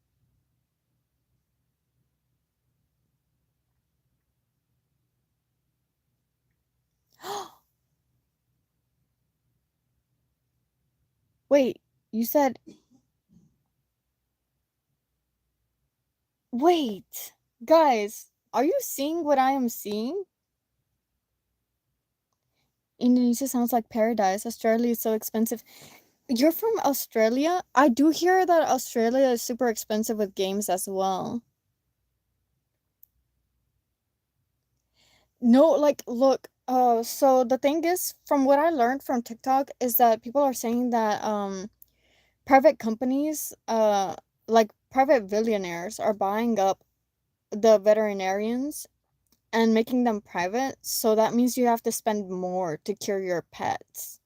Wait, you said wait. Guys, are you seeing what I am seeing? Indonesia sounds like paradise. Australia is so expensive. You're from Australia? I do hear that Australia is super expensive with games as well. No, like, look, so the thing is, from what I learned from TikTok, is that people are saying that, private companies, like private billionaires are buying up the veterinarians and making them private, so that means you have to spend more to cure your pets.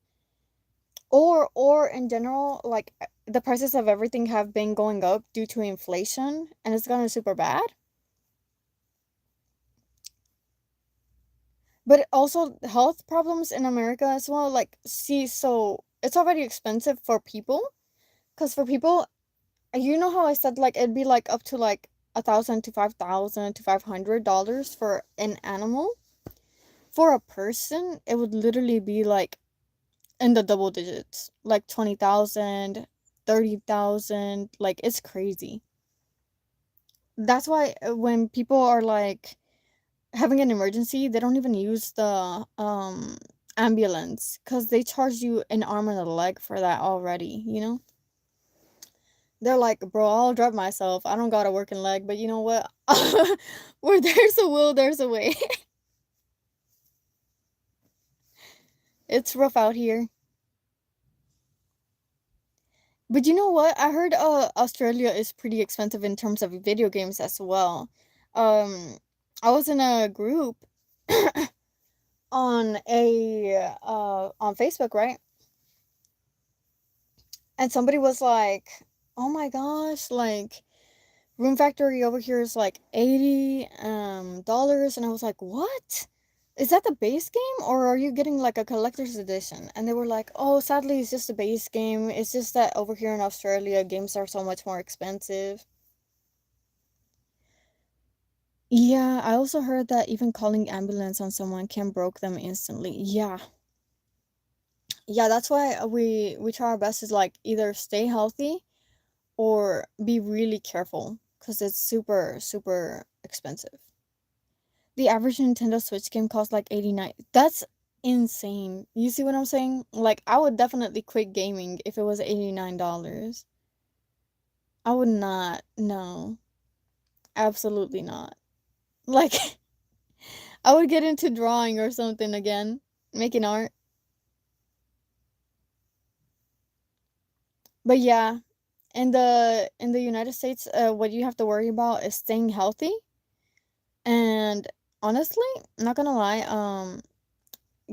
Or in general, like the prices of everything have been going up due to inflation and it's gotten super bad. But also health problems in America as well. Like, see, so it's already expensive for people. Because for people, you know how I said like it'd be like up to like 1,000 to 5,000 to $500 for an animal. For a person, it would literally be like in the double digits, like 20,000, 30,000. Like it's crazy. That's why when people are like having an emergency, they don't even use the ambulance because they charge you an arm and a leg for that already, you know? They're like, bro, I'll drive myself. I don't got a working leg, but you know what? Where there's a will, there's a way. It's rough out here. But you know what? I heard Australia is pretty expensive in terms of video games as well. Um I was in a group on Facebook, right? And somebody was like, "Oh my gosh, like Room Factory over here is like 80 dollars." And I was like, "What? Is that the base game or are you getting like a collector's edition?" And they were like, "Oh, sadly it's just a base game. It's just that over here in Australia games are so much more expensive." Yeah, I also heard that even calling ambulance on someone can broke them instantly. Yeah. Yeah, that's why we try our best to like either stay healthy or be really careful because it's super super expensive. The average Nintendo Switch game costs like 89. That's insane. You see what I'm saying? Like I would definitely quit gaming if it was $89. I would not. No. Absolutely not. Like I would get into drawing or something again, making art. But yeah, in the United States, what you have to worry about is staying healthy. And honestly, I'm not gonna lie,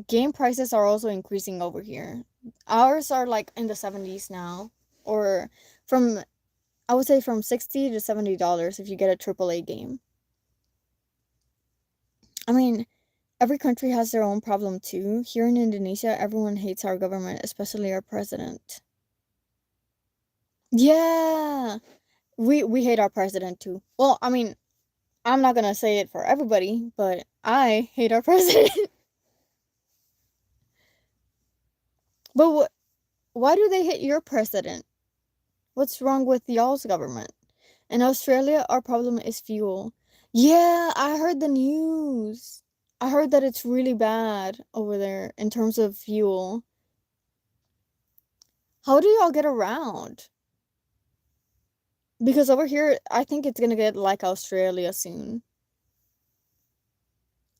game prices are also increasing over here. Ours are like in the 70s now, or from I would say from 60 to $70 if you get a AAA game. I mean, every country has their own problem too. Here in Indonesia, everyone hates our government, especially our president. Yeah, we hate our president too. Well, I mean, I'm not gonna say it for everybody, but I hate our president. But why do they hate your president? What's wrong with y'all's government? In Australia, our problem is fuel. Yeah, I heard the news. I heard that it's really bad over there in terms of fuel. How do y'all get around? Because over here, I think it's gonna get like Australia soon.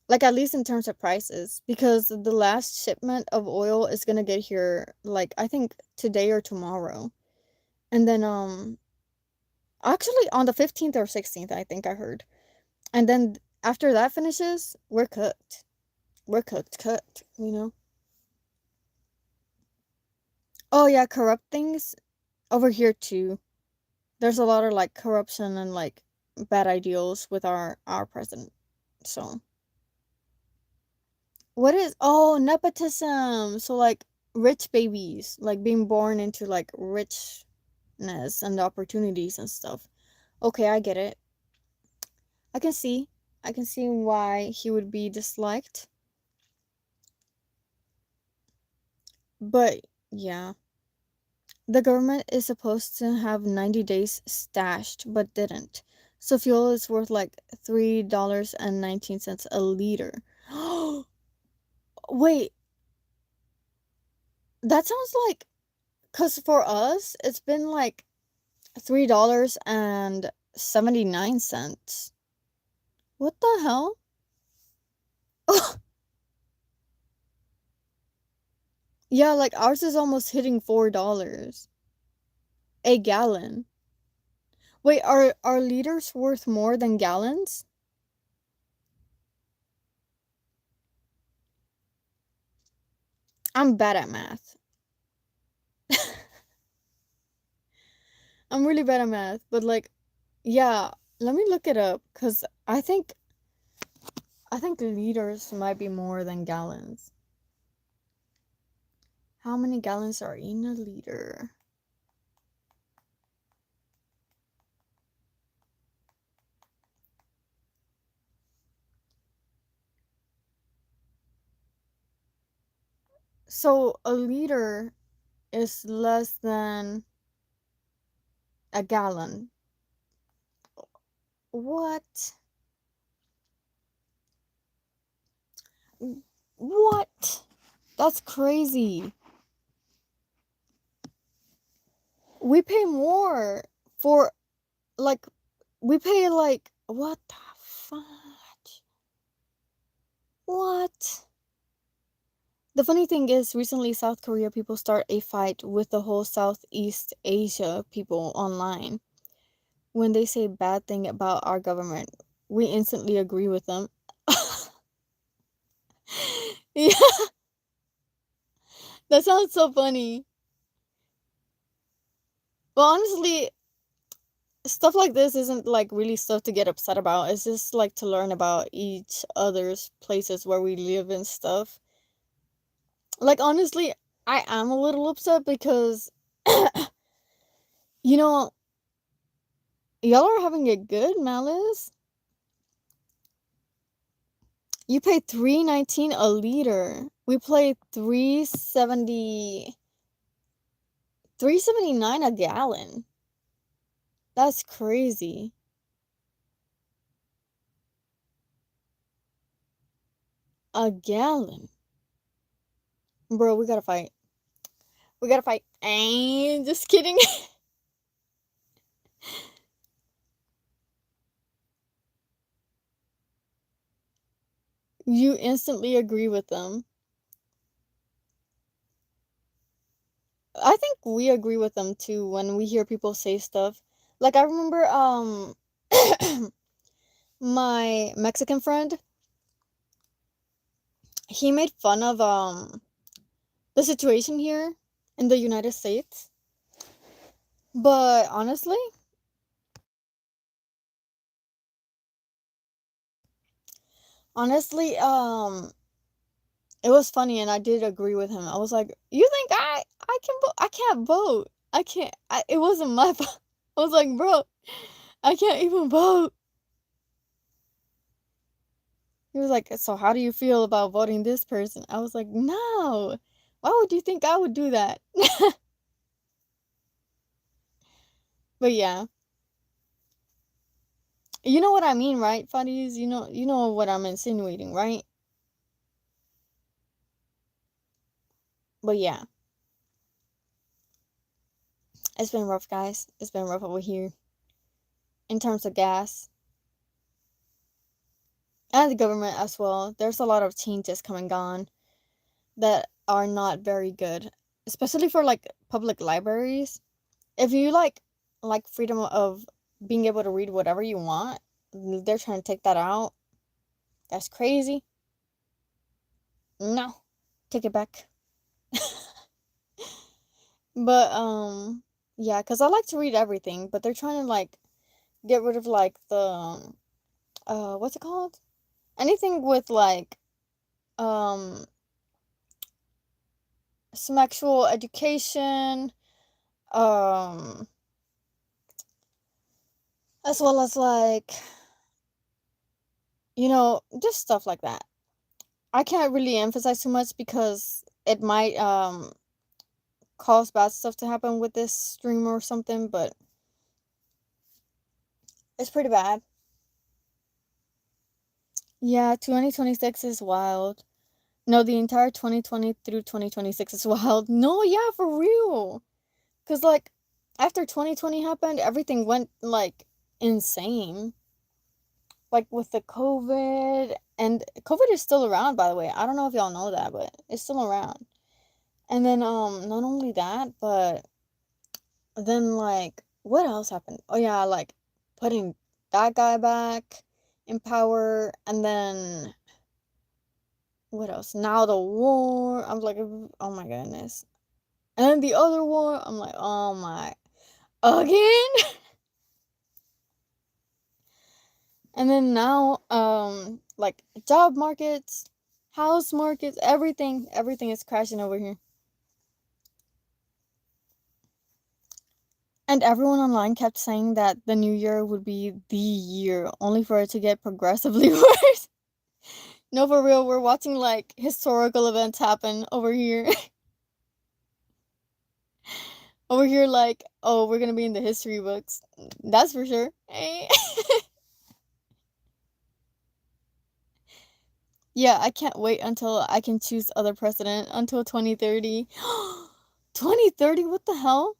Like at least in terms of prices, because the last shipment of oil is gonna get here like I think today or tomorrow. And then actually on the 15th or 16th, I think I heard. And then after that finishes, we're cooked. We're cooked, you know? Oh yeah, corrupt things over here too. There's a lot of like corruption and like bad ideals with our president. So, what is oh, nepotism. So like rich babies, like being born into like richness and the opportunities and stuff. Okay, I get it. I can see. I can see why he would be disliked. But yeah. The government is supposed to have 90 days stashed, but didn't. So fuel is worth like $3.19 a liter. Wait, that sounds like, cause for us, it's been like $3.79. What the hell? Yeah, like ours is almost hitting $4 a gallon. Wait, are liters worth more than gallons? I'm bad at math. I'm really bad at math, but like, yeah, let me look it up because I think liters might be more than gallons. How many gallons are in a liter? So a liter is less than a gallon. What? What? That's crazy. We pay more for like we pay like what the fudge? What? The funny thing is recently South Korea people start a fight with the whole Southeast Asia people online. When they say bad thing about our government, we instantly agree with them. Yeah, that sounds so funny. Well, honestly, stuff like this isn't like really stuff to get upset about. It's just like to learn about each other's places where we live and stuff. Like honestly, I am a little upset because you know, y'all are having it good, Malice. You pay 3.19 a liter. We pay 3.79 a gallon. That's crazy. A gallon. Bro, we gotta fight. We gotta fight. Just kidding. You instantly agree with them. I think we agree with them too when we hear people say stuff. Like I remember my Mexican friend, he made fun of the situation here in the United States. But honestly, it was funny and I did agree with him. I was like, "You think I can vote? I can't vote. I can't. It wasn't my fault." I was like, "Bro, I can't even vote." He was like, "So how do you feel about voting this person?" I was like, "No. Why would you think I would do that?" But yeah. You know what I mean, right, Fadis? You know what I'm insinuating, right? But yeah, it's been rough, guys. It's been rough over here in terms of gas and the government as well. There's a lot of changes coming on that are not very good, especially for like public libraries. If you like freedom of being able to read whatever you want, they're trying to take that out. That's crazy. No, take it back. But yeah, cuz I like to read everything, but they're trying to like get rid of like the what's it called? Anything with like um sexual education, um as well as like just stuff like that. I can't really emphasize too much because it might cause bad stuff to happen with this stream or something, but it's pretty bad. Yeah, 2026 is wild. No, the entire 2020 through 2026 is wild. No, yeah, for real. Cause like after 2020 happened, everything went like insane. Like with the COVID, and COVID is still around, by the way. I don't know if y'all know that, but it's still around. And then not only that, but then like what else happened? Oh yeah, like putting that guy back in power, and then what else? Now the war. I'm like, oh my goodness. And then the other war, I'm like, oh my, again? And then now, like job markets, house markets, everything is crashing over here. And everyone online kept saying that the new year would be the year, only for it to get progressively worse. No, for real, we're watching like historical events happen over here. Over here, like, oh, we're gonna be in the history books. That's for sure. Hey. Yeah, I can't wait until I can choose other president until 2030. 2030? What the hell?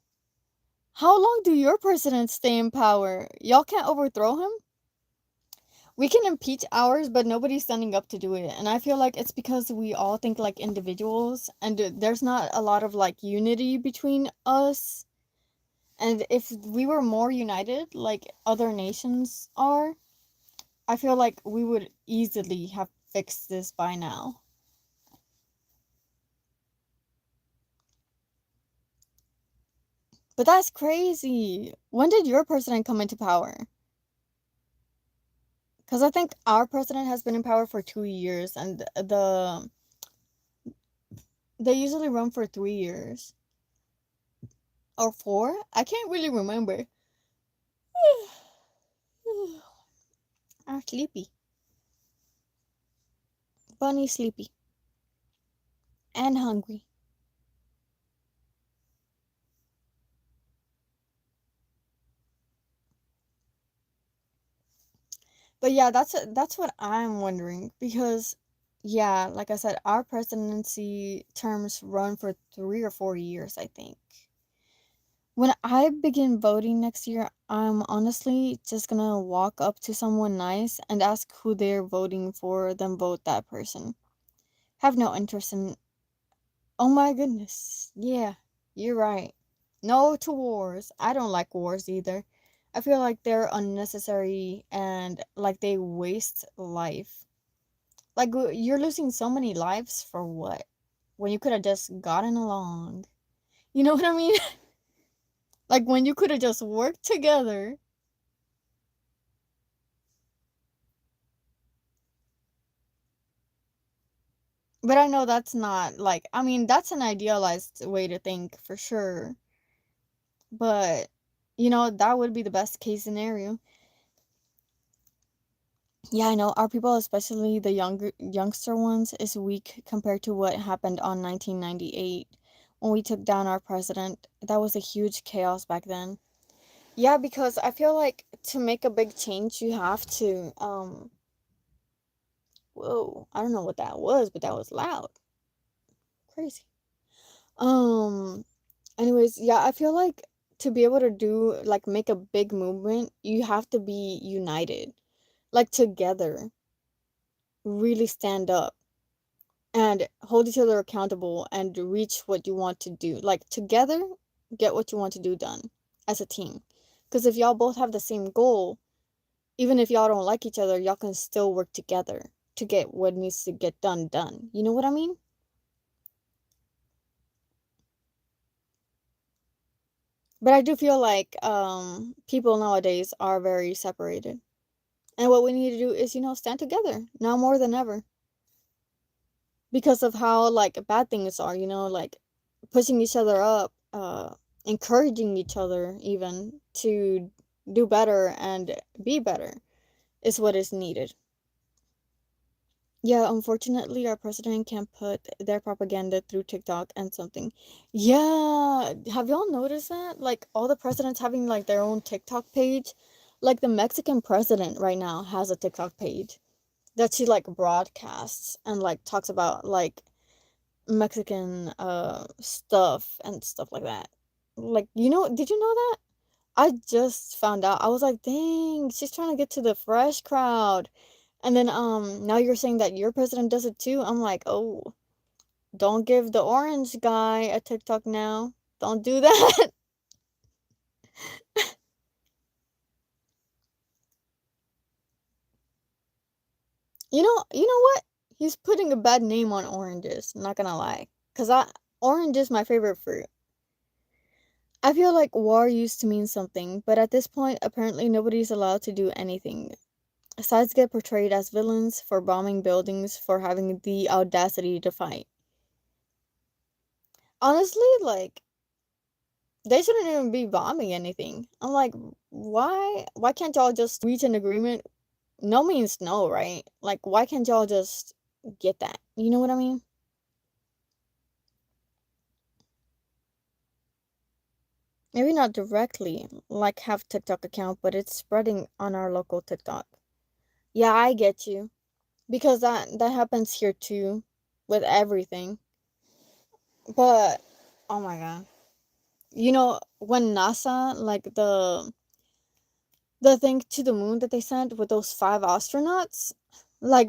How long do your presidents stay in power? Y'all can't overthrow him? We can impeach ours, but nobody's standing up to do it. And I feel like it's because we all think like individuals, and there's not a lot of like unity between us. And if we were more united, like other nations are, I feel like we would easily have fixed this by now. But that's crazy. When did your president come into power? Because I think our president has been in power for 2 years, and they usually run for 3 years or four. I can't really remember. I'm sleepy. Bunny sleepy and hungry. But yeah, that's what I'm wondering, because yeah, like I said, our presidency terms run for 3 or 4 years, I think. When I begin voting next year, I'm honestly just gonna walk up to someone nice and ask who they're voting for, then vote that person. Have no interest in. Oh my goodness. Yeah, you're right. No to wars. I don't like wars either. I feel like they're unnecessary and like they waste life. Like you're losing so many lives for what? When you could have just gotten along. You know what I mean? Like when you could have just worked together. But I know that's not like, I mean, that's an idealized way to think for sure. But that would be the best case scenario. Yeah, I know our people, especially the youngster ones, is weak compared to what happened on 1998 when we took down our president. That was a huge chaos back then. Yeah, because I feel like to make a big change, you have to whoa, I don't know what that was, but that was loud. Crazy. Um Anyways, yeah, I feel like to be able to do like make a big movement, you have to be united. Like together, really stand up and hold each other accountable and reach what you want to do. Like together, get what you want to do done as a team. Because if y'all both have the same goal, even if y'all don't like each other, y'all can still work together to get what needs to get done. You know what I mean? But I do feel like people nowadays are very separated. And what we need to do is, stand together now more than ever. Because of how like bad things are, like pushing each other up, encouraging each other even to do better and be better is what is needed. Yeah, unfortunately, our president can't put their propaganda through TikTok and something. Yeah, have y'all noticed that? Like all the presidents having like their own TikTok page. Like the Mexican president right now has a TikTok page that she like broadcasts and like talks about like Mexican stuff and stuff like that. Like, did you know that? I just found out. I was like, dang, she's trying to get to the fresh crowd. And then now you're saying that your president does it too. I'm like, oh, don't give the orange guy a TikTok now. Don't do that. You know what? He's putting a bad name on oranges, not gonna lie. Cause orange is my favorite fruit. I feel like war used to mean something, but at this point apparently nobody's allowed to do anything. Sides get portrayed as villains for bombing buildings, for having the audacity to fight. Honestly, like they shouldn't even be bombing anything. I'm like, why can't y'all just reach an agreement? No means no, right? Like why can't y'all just get that? You know what I mean? Maybe not directly, like have TikTok account, but it's spreading on our local TikTok. Yeah, I get you. Because that happens here too with everything. But oh my god. When NASA like the thing to the moon that they sent with those 5 astronauts, like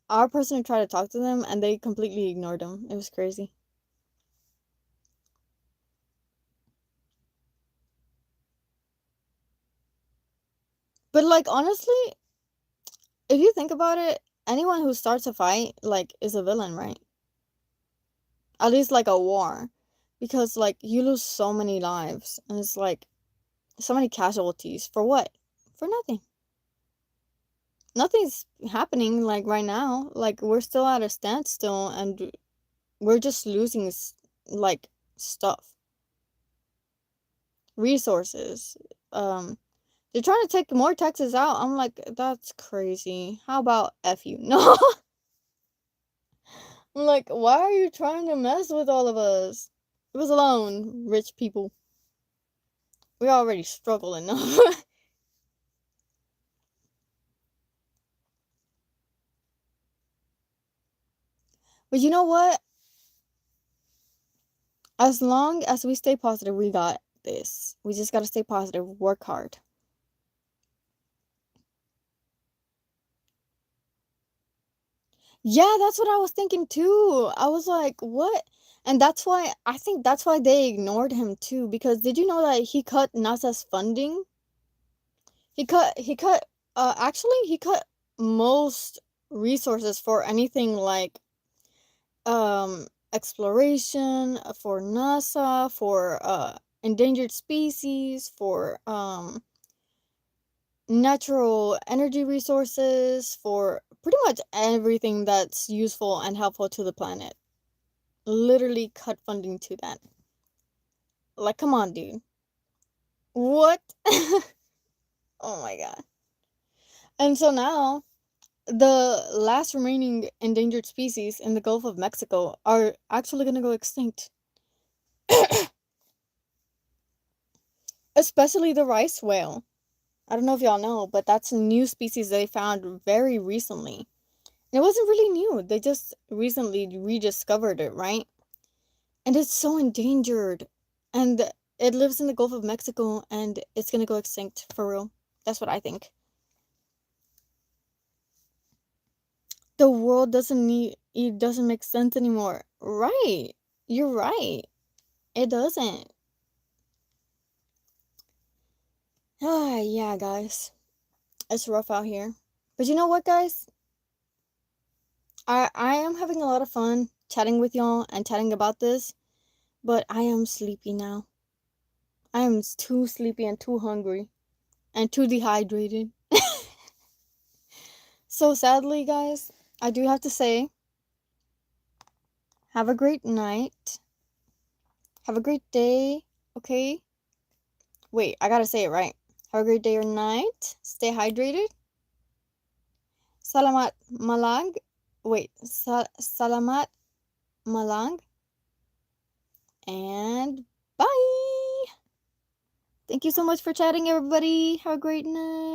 our president tried to talk to them and they completely ignored him. It was crazy. But like honestly, if you think about it, anyone who starts a fight like is a villain, right? At least like a war, because like you lose so many lives and it's like so many casualties for what? For nothing. Nothing's happening like right now. Like we're still at a standstill and we're just losing like stuff, resources. Um, they're trying to take more taxes out. I'm like, that's crazy. How about F you? No. I'm like, why are you trying to mess with all of us? It was alone, rich people. We already struggle enough. But you know what? As long as we stay positive, we got this. We just gotta stay positive, work hard. Yeah, that's what I was thinking too. I was like, what? And I think that's why they ignored him too, because did you know that he cut NASA's funding? He cut actually he cut most resources for anything like exploration for NASA, for endangered species, for natural energy resources, for pretty much everything that's useful and helpful to the planet. Literally cut funding to that. Like, come on, dude. What? Oh my god. And so now, the last remaining endangered species in the Gulf of Mexico are actually gonna go extinct. Especially the rice whale. I don't know if y'all know, but that's a new species they found very recently. It wasn't really new. They just recently rediscovered it, right? And it's so endangered. And it lives in the Gulf of Mexico and it's gonna go extinct for real. That's what I think. The world it doesn't make sense anymore. Right. You're right. It doesn't. Ah, yeah, guys. It's rough out here. But you know what, guys? I am having a lot of fun chatting with y'all and chatting about this, but I am sleepy now. I am too sleepy and too hungry and too dehydrated. So sadly, guys, I do have to say, have a great night. Have a great day, okay? Wait, I gotta say it right. Have a great day or night. Stay hydrated. Salamat malag. wait, salamat malang, and bye. Thank you so much for chatting, everybody. Have a great night.